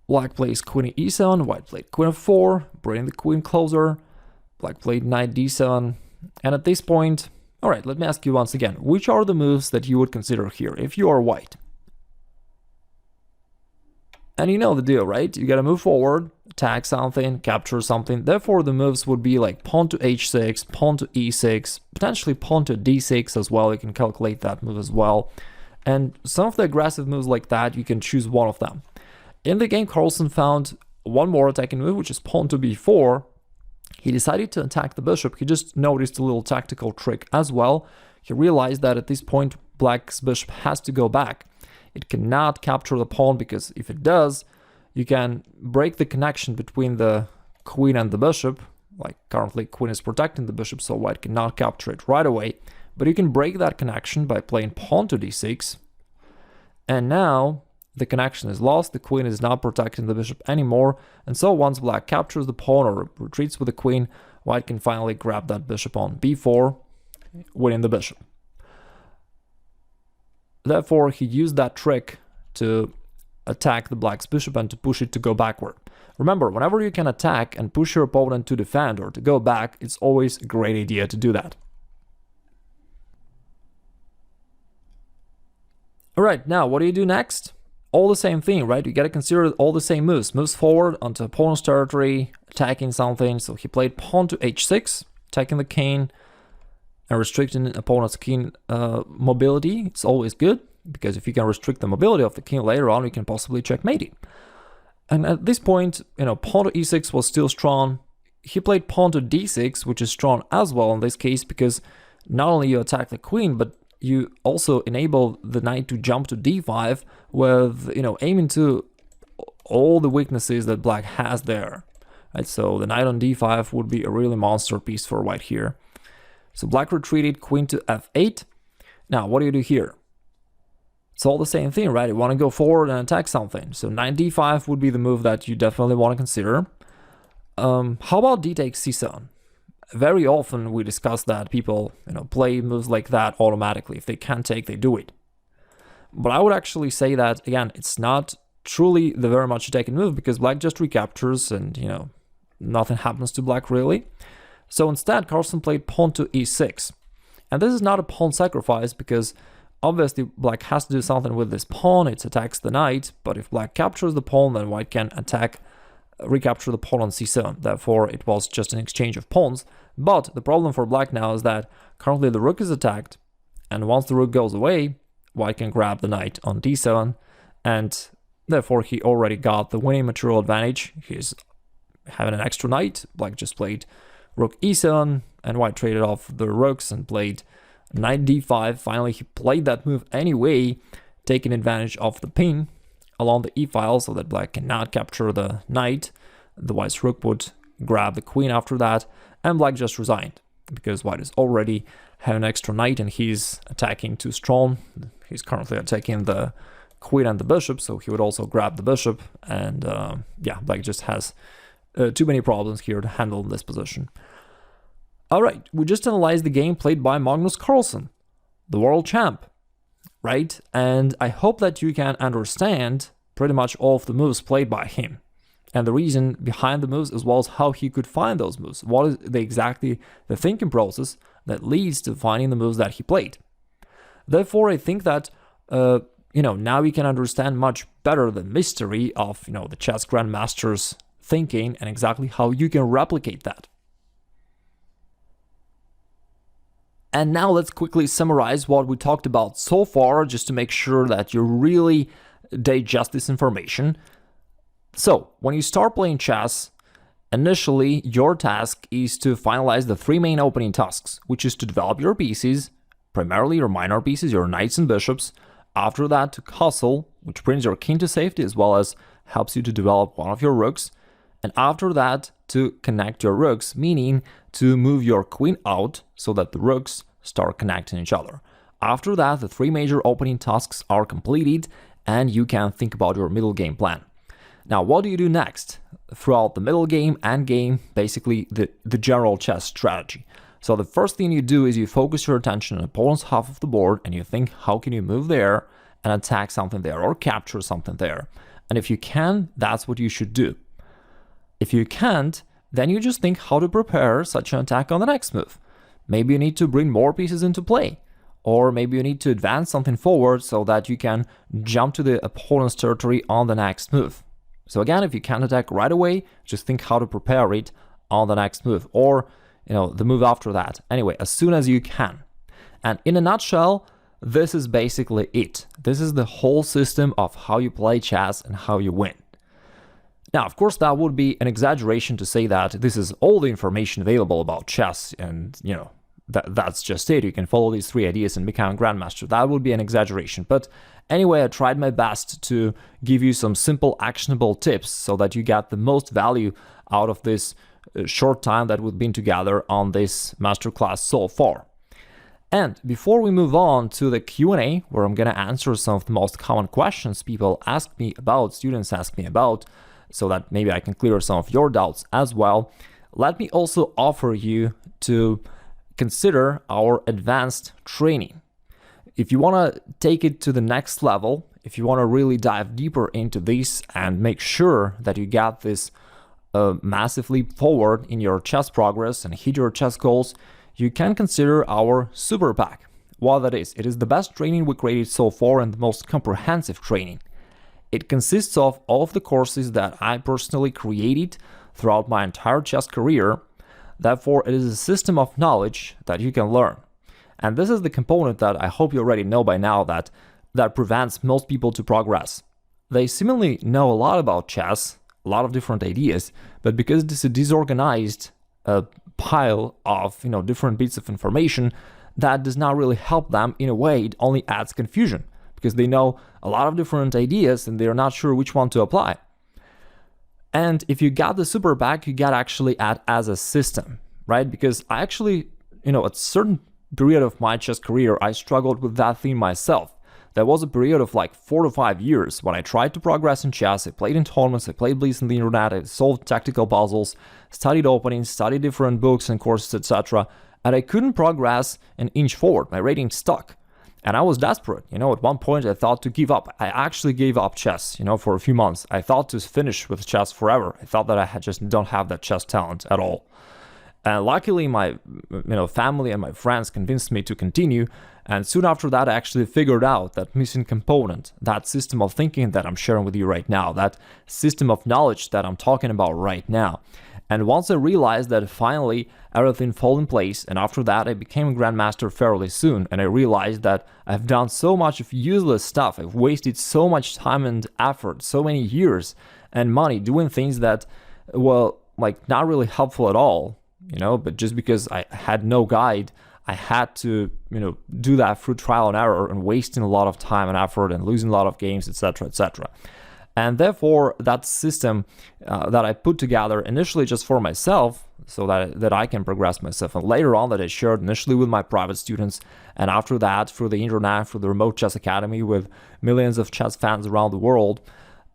Black plays queen e7, white played queen f4, bringing the queen closer. Black played knight d7, and at this point, alright, let me ask you once again, which are the moves that you would consider here if you are white? And you know the deal, right? You gotta move forward, attack something, capture something. Therefore, the moves would be like pawn to h6, pawn to e6, potentially pawn to d6 as well. You can calculate that move as well. And some of the aggressive moves like that, you can choose one of them. In the game, Carlsen found one more attacking move, which is pawn to b4. He decided to attack the bishop. He just noticed a little tactical trick as well. He realized that at this point, black's bishop has to go back. It cannot capture the pawn, because if it does, you can break the connection between the queen and the bishop. Like currently, queen is protecting the bishop, so white cannot capture it right away. But you can break that connection by playing pawn to d6. And now the connection is lost, the queen is not protecting the bishop anymore, and so once black captures the pawn or retreats with the queen, white can finally grab that bishop on b4, winning the bishop. Therefore, he used that trick to attack the black's bishop and to push it to go backward. Remember, whenever you can attack and push your opponent to defend or to go back, it's always a great idea to do that. Alright, now what do you do next? all the same thing, right? You gotta consider all the same moves. Moves forward onto opponent's territory, attacking something. So he played pawn to h6, attacking the king and restricting opponent's king mobility. It's always good, because if you can restrict the mobility of the king later on, you can possibly checkmate it. And at this point, pawn to e6 was still strong. He played pawn to d6, which is strong as well in this case, because not only you attack the queen, but you also enable the knight to jump to d5 with, aiming to all the weaknesses that black has there. Right? So the knight on d5 would be a really monster piece for white here. So black retreated, queen to f8. Now, what do you do here? It's all the same thing, right? You want to go forward and attack something. So knight d5 would be the move that you definitely want to consider. How about d takes c7? Very often we discuss that people, play moves like that automatically. If they can't take, they do it. But I would actually say that, again, it's not truly the very much taken move, because black just recaptures and, nothing happens to black really. So instead, Carlsen played pawn to e6. And this is not a pawn sacrifice, because obviously black has to do something with this pawn. It attacks the knight, but if black captures the pawn, then white can recapture the pawn on c7. Therefore, it was just an exchange of pawns. But the problem for black now is that currently the rook is attacked, and once the rook goes away, white can grab the knight on d7, and therefore he already got the winning material advantage. He's having an extra knight. Black just played rook e7, and white traded off the rooks and played knight d5. Finally, he played that move anyway, taking advantage of the pin along the e-file so that black cannot capture the knight. The white's rook would grab the queen after that, and black just resigned because white is already having an extra knight and he's attacking too strong. He's currently attacking the queen and the bishop, so he would also grab the bishop, and yeah, black just has too many problems here to handle this position. Alright, we just analyzed the game played by Magnus Carlsen, the world champ, right? And I hope that you can understand pretty much all of the moves played by him, and the reason behind the moves, as well as how he could find those moves. What is exactly the thinking process that leads to finding the moves that he played. Therefore, I think that, now you can understand much better the mystery of, the chess grandmaster's thinking and exactly how you can replicate that. And now let's quickly summarize what we talked about so far, just to make sure that you really digest this information. So, when you start playing chess, initially your task is to finalize the three main opening tasks, which is to develop your pieces, primarily your minor pieces, your knights and bishops. After that, to castle, which brings your king to safety as well as helps you to develop one of your rooks. And after that, to connect your rooks, meaning to move your queen out so that the rooks start connecting each other. After that, the three major opening tasks are completed and you can think about your middle game plan. Now, what do you do next? Throughout the middle game, end game, basically the general chess strategy. So the first thing you do is you focus your attention on the opponent's half of the board and you think, how can you move there and attack something there or capture something there? And if you can, that's what you should do. If you can't, then you just think how to prepare such an attack on the next move. Maybe you need to bring more pieces into play, or maybe you need to advance something forward so that you can jump to the opponent's territory on the next move. So again, if you can't attack right away, just think how to prepare it on the next move, or the move after that. Anyway, as soon as you can. And in a nutshell, this is basically it. This is the whole system of how you play chess and how you win. Now, of course, that would be an exaggeration to say that this is all the information available about chess and, that's just it. You can follow these three ideas and become a grandmaster. That would be an exaggeration. But anyway, I tried my best to give you some simple, actionable tips so that you get the most value out of this short time that we've been together on this masterclass so far. And before we move on to the Q&A, where I'm going to answer some of the most common questions people ask me about, students ask me about, so that maybe I can clear some of your doubts as well, let me also offer you to consider our advanced training. If you want to take it to the next level, if you want to really dive deeper into this and make sure that you get this massive leap forward in your chess progress and hit your chess goals, you can consider our super pack. What that is, it is the best training we created so far and the most comprehensive training. It consists of all of the courses that I personally created throughout my entire chess career. Therefore, it is a system of knowledge that you can learn. And this is the component that I hope you already know by now that prevents most people to progress. They seemingly know a lot about chess, a lot of different ideas, but because it is a disorganized pile of different bits of information, that does not really help them. In a way, it only adds confusion because they know a lot of different ideas and they're not sure which one to apply. And if you got the super pack, you got actually add as a system, right? Because I actually, at a certain period of my chess career, I struggled with that theme myself. There was a period of like 4 to 5 years when I tried to progress in chess. I played in tournaments, I played Blitz on the internet, I solved tactical puzzles, studied openings, studied different books and courses, etc. And I couldn't progress an inch forward. My rating stuck. And I was desperate. At one point I thought to give up. I actually gave up chess, for a few months. I thought to finish with chess forever. I thought that I just don't have that chess talent at all. And luckily my family and my friends convinced me to continue. And soon after that, I actually figured out that missing component, that system of thinking that I'm sharing with you right now, that system of knowledge that I'm talking about right now. And once I realized that, finally everything fell in place, and after that I became a grandmaster fairly soon, and I realized that I've done so much of useless stuff. I've wasted so much time and effort, so many years and money doing things that were not really helpful at all, but just because I had no guide, I had to, do that through trial and error and wasting a lot of time and effort and losing a lot of games, etc., etc. And therefore, that system that I put together initially just for myself, so that I can progress myself, and later on that I shared initially with my private students, and after that through the internet, through the remote chess academy with millions of chess fans around the world,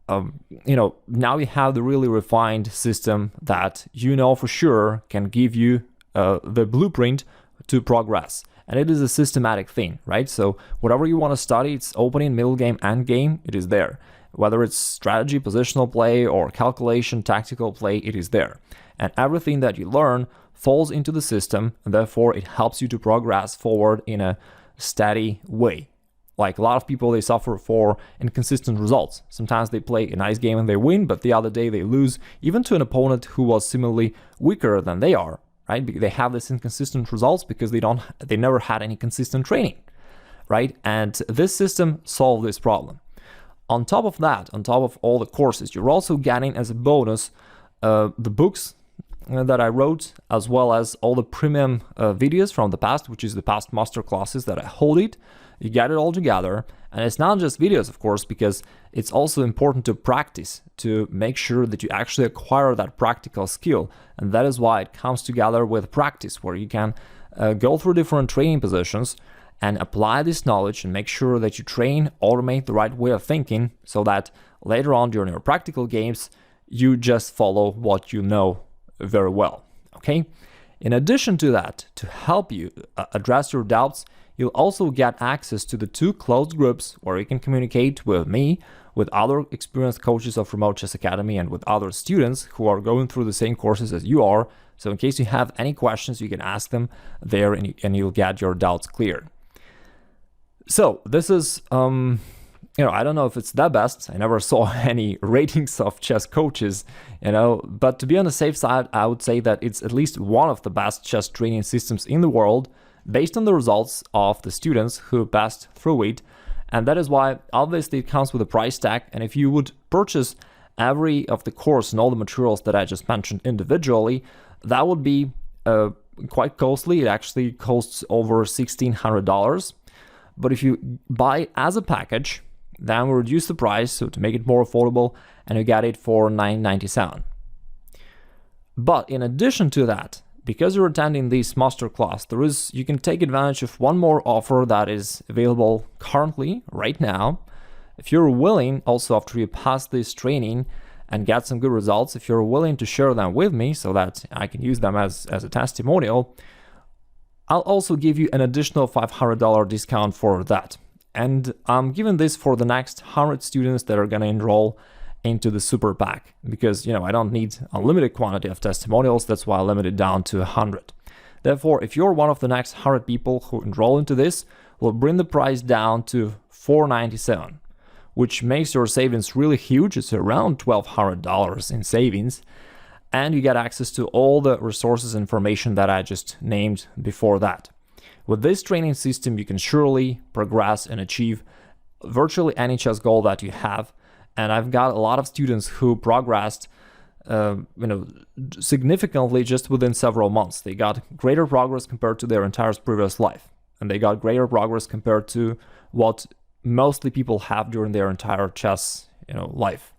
now you have the really refined system that for sure can give you the blueprint to progress. And it is a systematic thing, right? So whatever you want to study, it's opening, middle game, end game, it is there. Whether it's strategy, positional play, or calculation, tactical play, it is there. And everything that you learn falls into the system, and therefore it helps you to progress forward in a steady way. Like a lot of people, they suffer for inconsistent results. Sometimes they play a nice game and they win, but the other day they lose, even to an opponent who was similarly weaker than they are, right? They have this inconsistent results because they never had any consistent training, right? And this system solved this problem. On top of that, on top of all the courses, you're also getting as a bonus the books that I wrote, as well as all the premium videos from the past, which is the past masterclasses that I hold it. You get it all together. And it's not just videos, of course, because it's also important to practice, to make sure that you actually acquire that practical skill. And that is why it comes together with practice, where you can go through different training positions and apply this knowledge and make sure that you train, automate the right way of thinking, so that later on during your practical games, you just follow what you know very well, okay? In addition to that, to help you address your doubts, you'll also get access to the 2 closed groups where you can communicate with me, with other experienced coaches of Remote Chess Academy, and with other students who are going through the same courses as you are. So in case you have any questions, you can ask them there and you'll get your doubts cleared. So this is, I don't know if it's the best. I never saw any ratings of chess coaches, but to be on the safe side, I would say that it's at least one of the best chess training systems in the world, based on the results of the students who passed through it. And that is why obviously it comes with a price tag. And if you would purchase every of the course and all the materials that I just mentioned individually, that would be quite costly. It actually costs over $1,600. But if you buy it as a package, then we reduce the price so to make it more affordable, and you get it for $9.97. But in addition to that, because you're attending this masterclass, you can take advantage of one more offer that is available currently right now. If you're willing, also after you pass this training and get some good results, if you're willing to share them with me so that I can use them as a testimonial, I'll also give you an additional $500 discount for that. And I'm giving this for the next 100 students that are going to enroll into the super pack, because I don't need a limited quantity of testimonials. That's why I limited it down to 100. Therefore, if you're one of the next 100 people who enroll into this, we'll bring the price down to $497, which makes your savings really huge. It's around $1,200 in savings. And you get access to all the resources and information that I just named before that. With this training system, you can surely progress and achieve virtually any chess goal that you have. And I've got a lot of students who progressed significantly just within several months. They got greater progress compared to their entire previous life. And they got greater progress compared to what mostly people have during their entire chess life.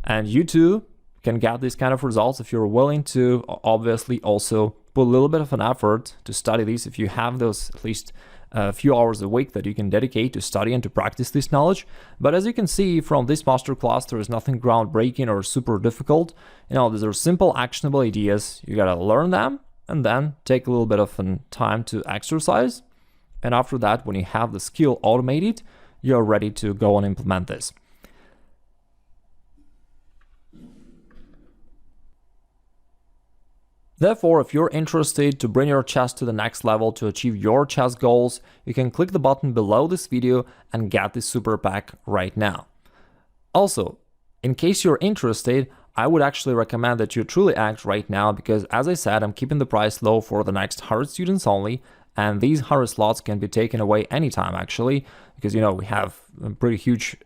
And you too can get these kind of results if you're willing to obviously also put a little bit of an effort to study these. If you have those at least a few hours a week that you can dedicate to study and to practice this knowledge. But as you can see from this masterclass, there is nothing groundbreaking or super difficult. These are simple, actionable ideas. You gotta learn them and then take a little bit of time to exercise. And after that, when you have the skill automated, you're ready to go and implement this. Therefore, if you're interested to bring your chess to the next level to achieve your chess goals, you can click the button below this video and get this super pack right now. Also, in case you're interested, I would actually recommend that you truly act right now because, as I said, I'm keeping the price low for the next 100 students only, and these 100 slots can be taken away anytime actually, because we have a pretty huge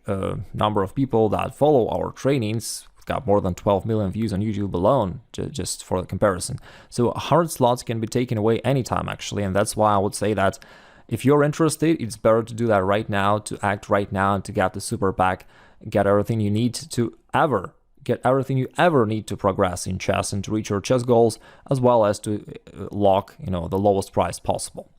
number of people that follow our trainings. Got more than 12 million views on YouTube alone, just for the comparison. So 100 slots can be taken away anytime actually, and that's why I would say that if you're interested, it's better to do that right now, to act right now, and to get the super pack, get everything you need to ever need to progress in chess and to reach your chess goals, as well as to lock the lowest price possible.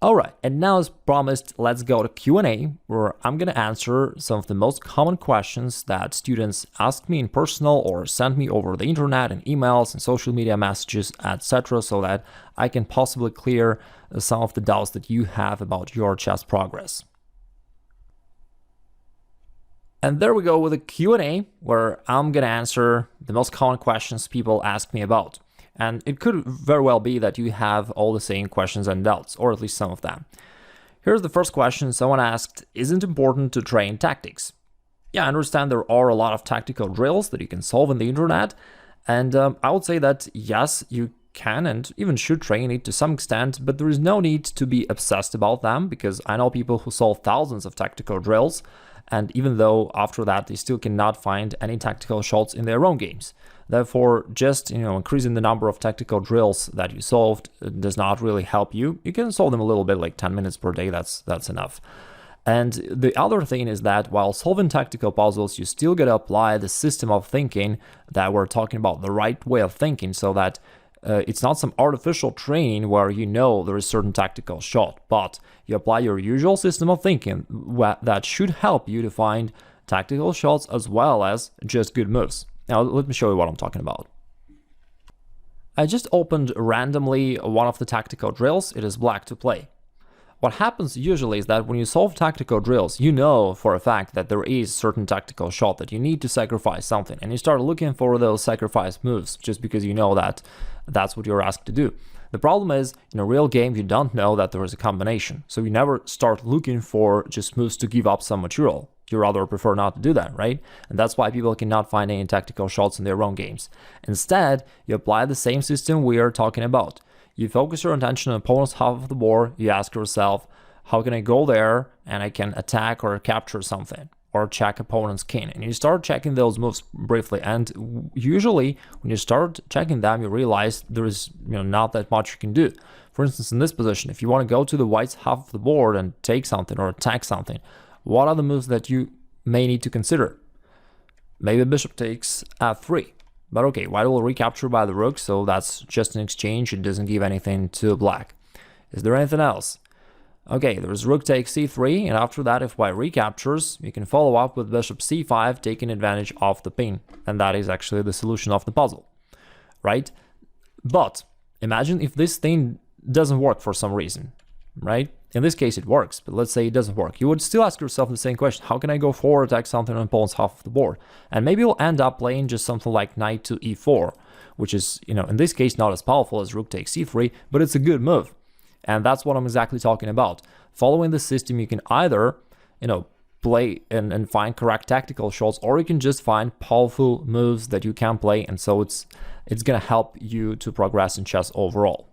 All right, and now as promised, let's go to Q&A, where I'm going to answer some of the most common questions that students ask me in personal or send me over the internet and emails and social media messages, etc., so that I can possibly clear some of the doubts that you have about your chess progress. And there we go with a Q&A, where I'm going to answer the most common questions people ask me about. And it could very well be that you have all the same questions and doubts, or at least some of them. Here's the first question. Someone asked, isn't it important to train tactics? Yeah, I understand there are a lot of tactical drills that you can solve on the internet. And I would say that yes, you can and even should train it to some extent, but there is no need to be obsessed about them, because I know people who solve thousands of tactical drills, and even though after that they still cannot find any tactical shots in their own games. Therefore, just increasing the number of tactical drills that you solved does not really help you. You can solve them a little bit, like 10 minutes per day, that's enough. And the other thing is that while solving tactical puzzles, you still got to apply the system of thinking that we're talking about, the right way of thinking, so that it's not some artificial training where there is certain tactical shot, but you apply your usual system of thinking that should help you to find tactical shots as well as just good moves. Now, let me show you what I'm talking about. I just opened randomly one of the tactical drills. It is black to play. What happens usually is that when you solve tactical drills, you know for a fact that there is certain tactical shot that you need to sacrifice something, and you start looking for those sacrifice moves just because you know that that's what you're asked to do. The problem is, in a real game, you don't know that there is a combination, so you never start looking for just moves to give up some material. You rather prefer not to do that, right? And that's why people cannot find any tactical shots in their own games. Instead, you apply the same system we are talking about. You focus your attention on opponent's half of the board. You ask yourself, how can I go there and I can attack or capture something, or check opponent's king? And you start checking those moves briefly, and usually when you start checking them, you realize there is not that much you can do. For instance, in this position, if you want to go to the white's half of the board and take something or attack something, what are the moves that you may need to consider? Maybe bishop takes f3. But okay, white will recapture by the rook, so that's just an exchange. It doesn't give anything to black. Is there anything else? Okay, there's rook takes c3, and after that, if white recaptures, you can follow up with bishop c5, taking advantage of the pin. And that is actually the solution of the puzzle, right? But imagine if this thing doesn't work for some reason, right? In this case, it works, but let's say it doesn't work. You would still ask yourself the same question. How can I go forward, attack something on opponent's half of the board? And maybe you'll end up playing just something like knight to e4, which is, in this case, not as powerful as rook takes c3, but it's a good move. And that's what I'm exactly talking about. Following the system, you can either, play and find correct tactical shots, or you can just find powerful moves that you can play, and so it's gonna help you to progress in chess overall.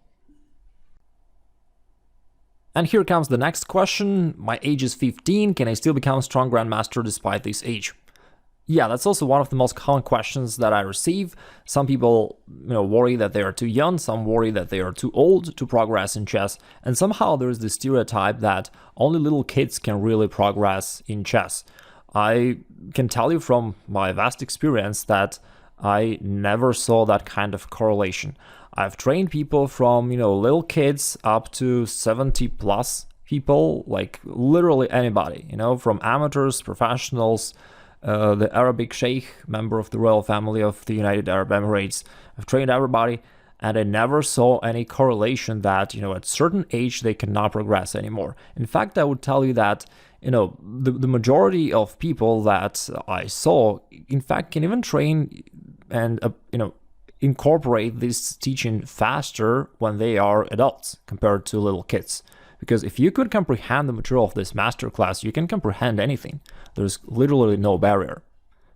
And here comes the next question. My age is 15. Can I still become a strong grandmaster despite this age? Yeah, that's also one of the most common questions that I receive. Some people, worry that they are too young, some worry that they are too old to progress in chess, and somehow there's this stereotype that only little kids can really progress in chess. I can tell you from my vast experience that I never saw that kind of correlation. I've trained people from, little kids up to 70 plus people, like literally anybody, from amateurs, professionals, the Arabic Sheikh, member of the royal family of the United Arab Emirates. I've trained everybody, and I never saw any correlation that, at certain age they cannot progress anymore. In fact, I would tell you that, the majority of people that I saw, in fact, can even train and, incorporate this teaching faster when they are adults compared to little kids. Because if you could comprehend the material of this masterclass, you can comprehend anything. There's literally no barrier.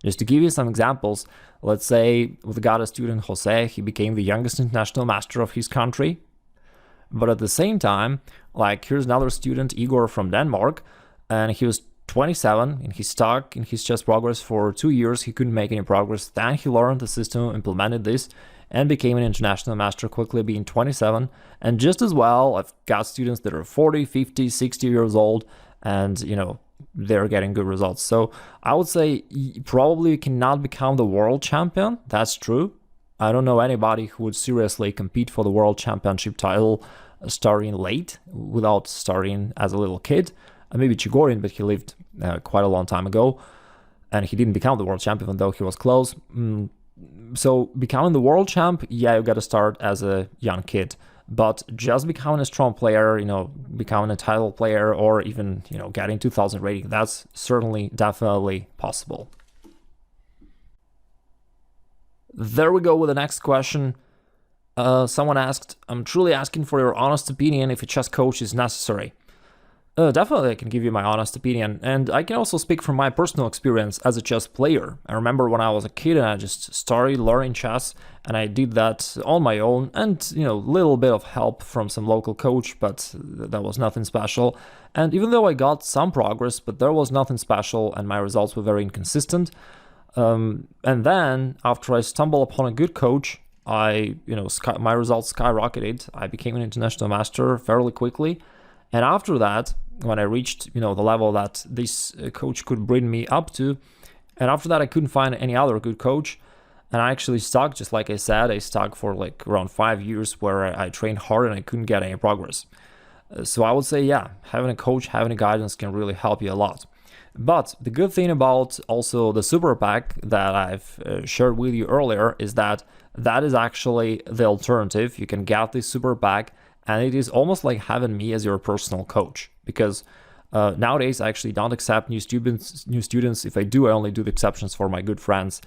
Just to give you some examples, let's say we got a student, Jose, he became the youngest international master of his country. But at the same time, like here's another student, Igor from Denmark, and he was 27 and he stuck in his chess progress for 2 years. He couldn't make any progress. Then he learned the system, implemented this, and became an international master quickly, being 27. And just as well, I've got students that are 40, 50, 60 years old, and they're getting good results. So I would say you probably cannot become the world champion. That's true. I don't know anybody who would seriously compete for the world championship title starting late without starting as a little kid. Maybe Chigorin, but he lived quite a long time ago, and he didn't become the world champion, even though he was close. So becoming the world champ, yeah, you got to start as a young kid. But just becoming a strong player, becoming a title player, or even, getting 2000 rating, that's certainly, definitely possible. There we go with the next question. Someone asked, I'm truly asking for your honest opinion if a chess coach is necessary. Definitely, I can give you my honest opinion, and I can also speak from my personal experience as a chess player. I remember when I was a kid and I just started learning chess, and I did that on my own, and little bit of help from some local coach, but that was nothing special. And even though I got some progress, but there was nothing special, and my results were very inconsistent. And then after I stumbled upon a good coach, my results skyrocketed. I became an international master fairly quickly, and after that, when I reached, the level that this coach could bring me up to, and after that I couldn't find any other good coach, and I actually stuck, just like I said, I stuck for like around 5 years where I trained hard and I couldn't get any progress. So I would say, yeah, having a coach, having a guidance can really help you a lot. But the good thing about also the super pack that I've shared with you earlier is that is actually the alternative. You can get this super pack, and it is almost like having me as your personal coach, because nowadays I actually don't accept new students. If I do, I only do the exceptions for my good friends.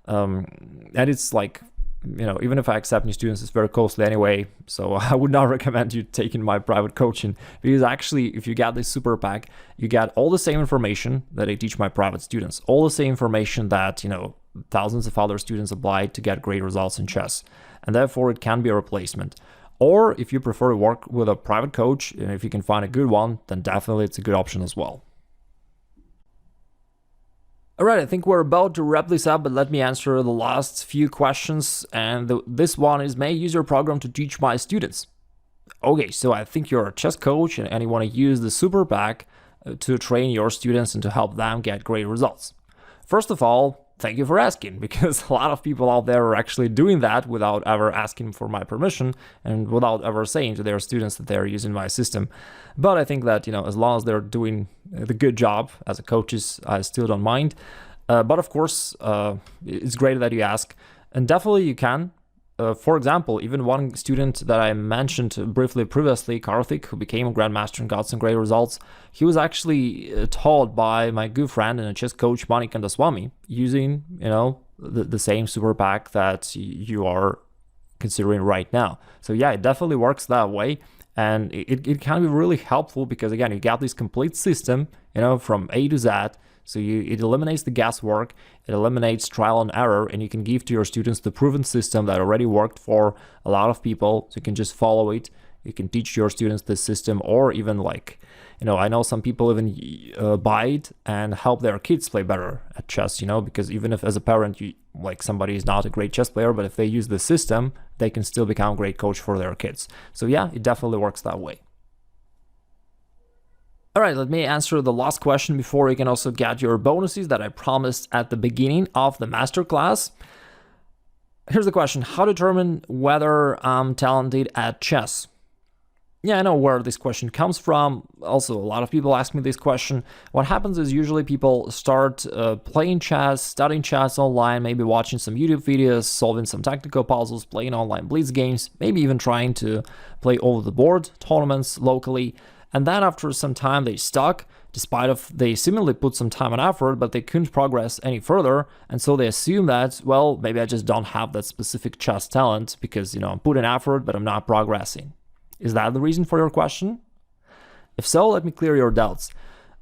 And it's like, even if I accept new students, it's very costly anyway. So I would not recommend you taking my private coaching, because actually, if you get this super pack, you get all the same information that I teach my private students, all the same information that, thousands of other students apply to get great results in chess. And therefore, it can be a replacement. Or if you prefer to work with a private coach, and if you can find a good one, then definitely it's a good option as well. All right, I think we're about to wrap this up, but let me answer the last few questions. And this one is, may I use your program to teach my students? Okay, so I think you're a chess coach and you want to use the super pack to train your students and to help them get great results. First of all, thank you for asking, because a lot of people out there are actually doing that without ever asking for my permission and without ever saying to their students that they're using my system. But I think that, as long as they're doing the good job as a coaches, I still don't mind. But of course, it's great that you ask, and definitely you can. For example, even one student that I mentioned briefly previously, Karthik, who became a grandmaster and got some great results, he was actually taught by my good friend and a chess coach, Manik Kandaswamy, using, the same super pack that you are considering right now. So yeah, it definitely works that way. And it can be really helpful because, again, you got this complete system from A to Z. So it eliminates the guesswork, it eliminates trial and error, and you can give to your students the proven system that already worked for a lot of people. So you can just follow it. You can teach your students this system, or even I know some people even buy it and help their kids play better at chess, because even if as a parent, somebody is not a great chess player, but if they use the system, they can still become a great coach for their kids. So yeah, it definitely works that way. All right, let me answer the last question before you can also get your bonuses that I promised at the beginning of the masterclass. Here's the question: how to determine whether I'm talented at chess? Yeah, I know where this question comes from. Also, a lot of people ask me this question. What happens is usually people start playing chess, studying chess online, maybe watching some YouTube videos, solving some tactical puzzles, playing online blitz games, maybe even trying to play over the board tournaments locally. And then after some time they stuck, despite of they seemingly put some time and effort, but they couldn't progress any further. And so they assume that, well, maybe I just don't have that specific chess talent because, I'm putting effort, but I'm not progressing. Is that the reason for your question? If so, let me clear your doubts.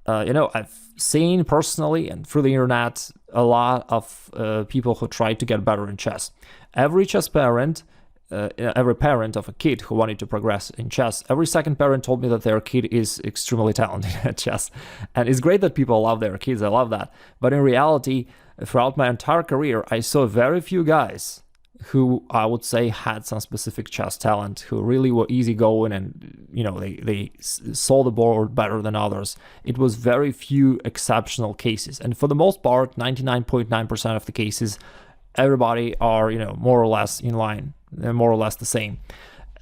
I've seen personally and through the internet a lot of people who try to get better in chess. Every parent of a kid who wanted to progress in chess, every second parent told me that their kid is extremely talented at chess. And it's great that people love their kids, I love that. But in reality, throughout my entire career, I saw very few guys who I would say had some specific chess talent, who really were easygoing and, they saw the board better than others. It was very few exceptional cases. And for the most part, 99.9% of the cases, everybody are, more or less in line. They're more or less the same.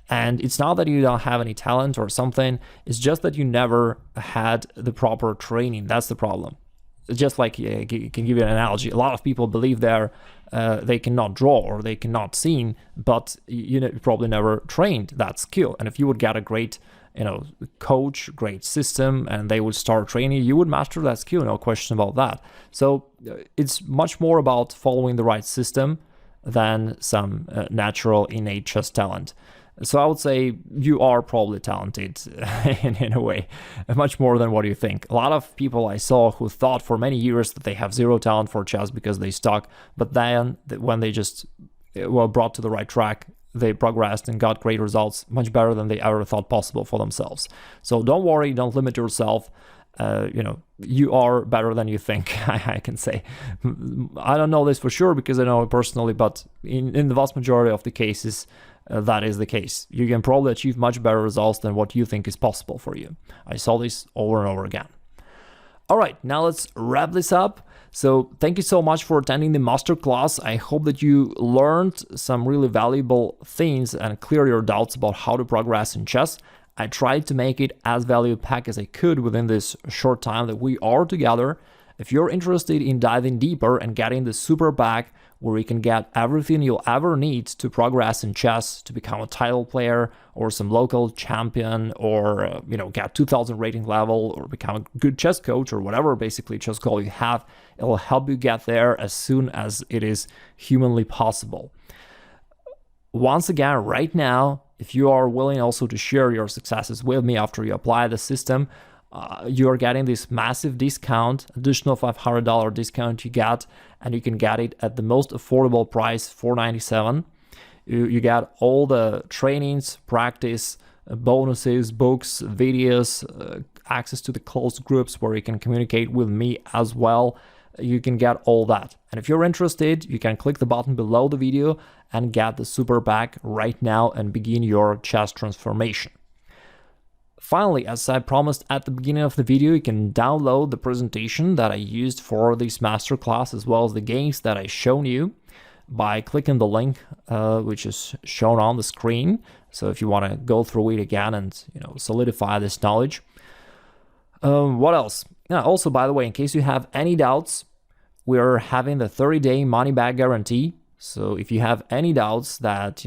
And it's not that you don't have any talent or something. It's just that you never had the proper training. That's the problem. Just like, I can give you an analogy. A lot of people believe they cannot draw or they cannot sing, but you probably never trained that skill. And if you would get a great, coach, great system, and they would start training, you would master that skill, no question about that. So it's much more about following the right system than some natural innate chess talent. So I would say you are probably talented in a way, much more than what you think. A lot of people I saw who thought for many years that they have zero talent for chess because they stuck, but then when they just were brought to the right track, they progressed and got great results, much better than they ever thought possible for themselves. So don't worry, don't limit yourself. You are better than you think, I can say. I don't know this for sure because I know it personally, but in the vast majority of the cases, that is the case. You can probably achieve much better results than what you think is possible for you. I saw this over and over again. All right, now let's wrap this up. So thank you so much for attending the masterclass. I hope that you learned some really valuable things and clear your doubts about how to progress in chess. I tried to make it as value-packed as I could within this short time that we are together. If you're interested in diving deeper and getting the super pack where you can get everything you'll ever need to progress in chess, to become a title player or some local champion, or get 2000 rating level, or become a good chess coach, or whatever basically chess goal you have, it'll help you get there as soon as it is humanly possible. Once again, right now, if you are willing also to share your successes with me after you apply the system, you're getting this massive discount, additional $500 discount you get, and you can get it at the most affordable price, $497. You get all the trainings, practice, bonuses, books, videos, access to the closed groups where you can communicate with me as well. You can get all that. And if you're interested, you can click the button below the video and get the super pack right now and begin your chess transformation. Finally, as I promised at the beginning of the video, you can download the presentation that I used for this masterclass as well as the games that I shown you by clicking the link which is shown on the screen. So if you want to go through it again and solidify this knowledge. What else? Also, by the way, in case you have any doubts, we're having the 30-day money-back guarantee. So if you have any doubts that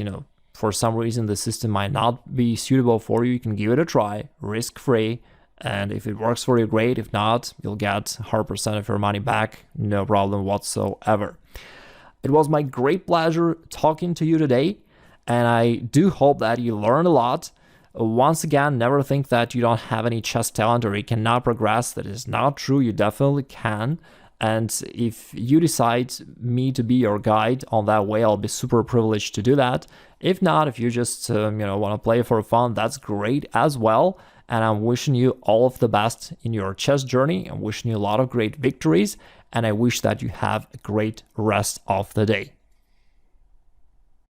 for some reason the system might not be suitable for you, you can give it a try, risk-free, and if it works for you, great. If not, you'll get 100% of your money back, no problem whatsoever. It was my great pleasure talking to you today, and I do hope that you learned a lot. Once again, never think that you don't have any chess talent or you cannot progress. That is not true. You definitely can. And if you decide me to be your guide on that way, I'll be super privileged to do that. If not, if you just want to play for fun, that's great as well. And I'm wishing you all of the best in your chess journey. I'm wishing you a lot of great victories, and I wish that you have a great rest of the day.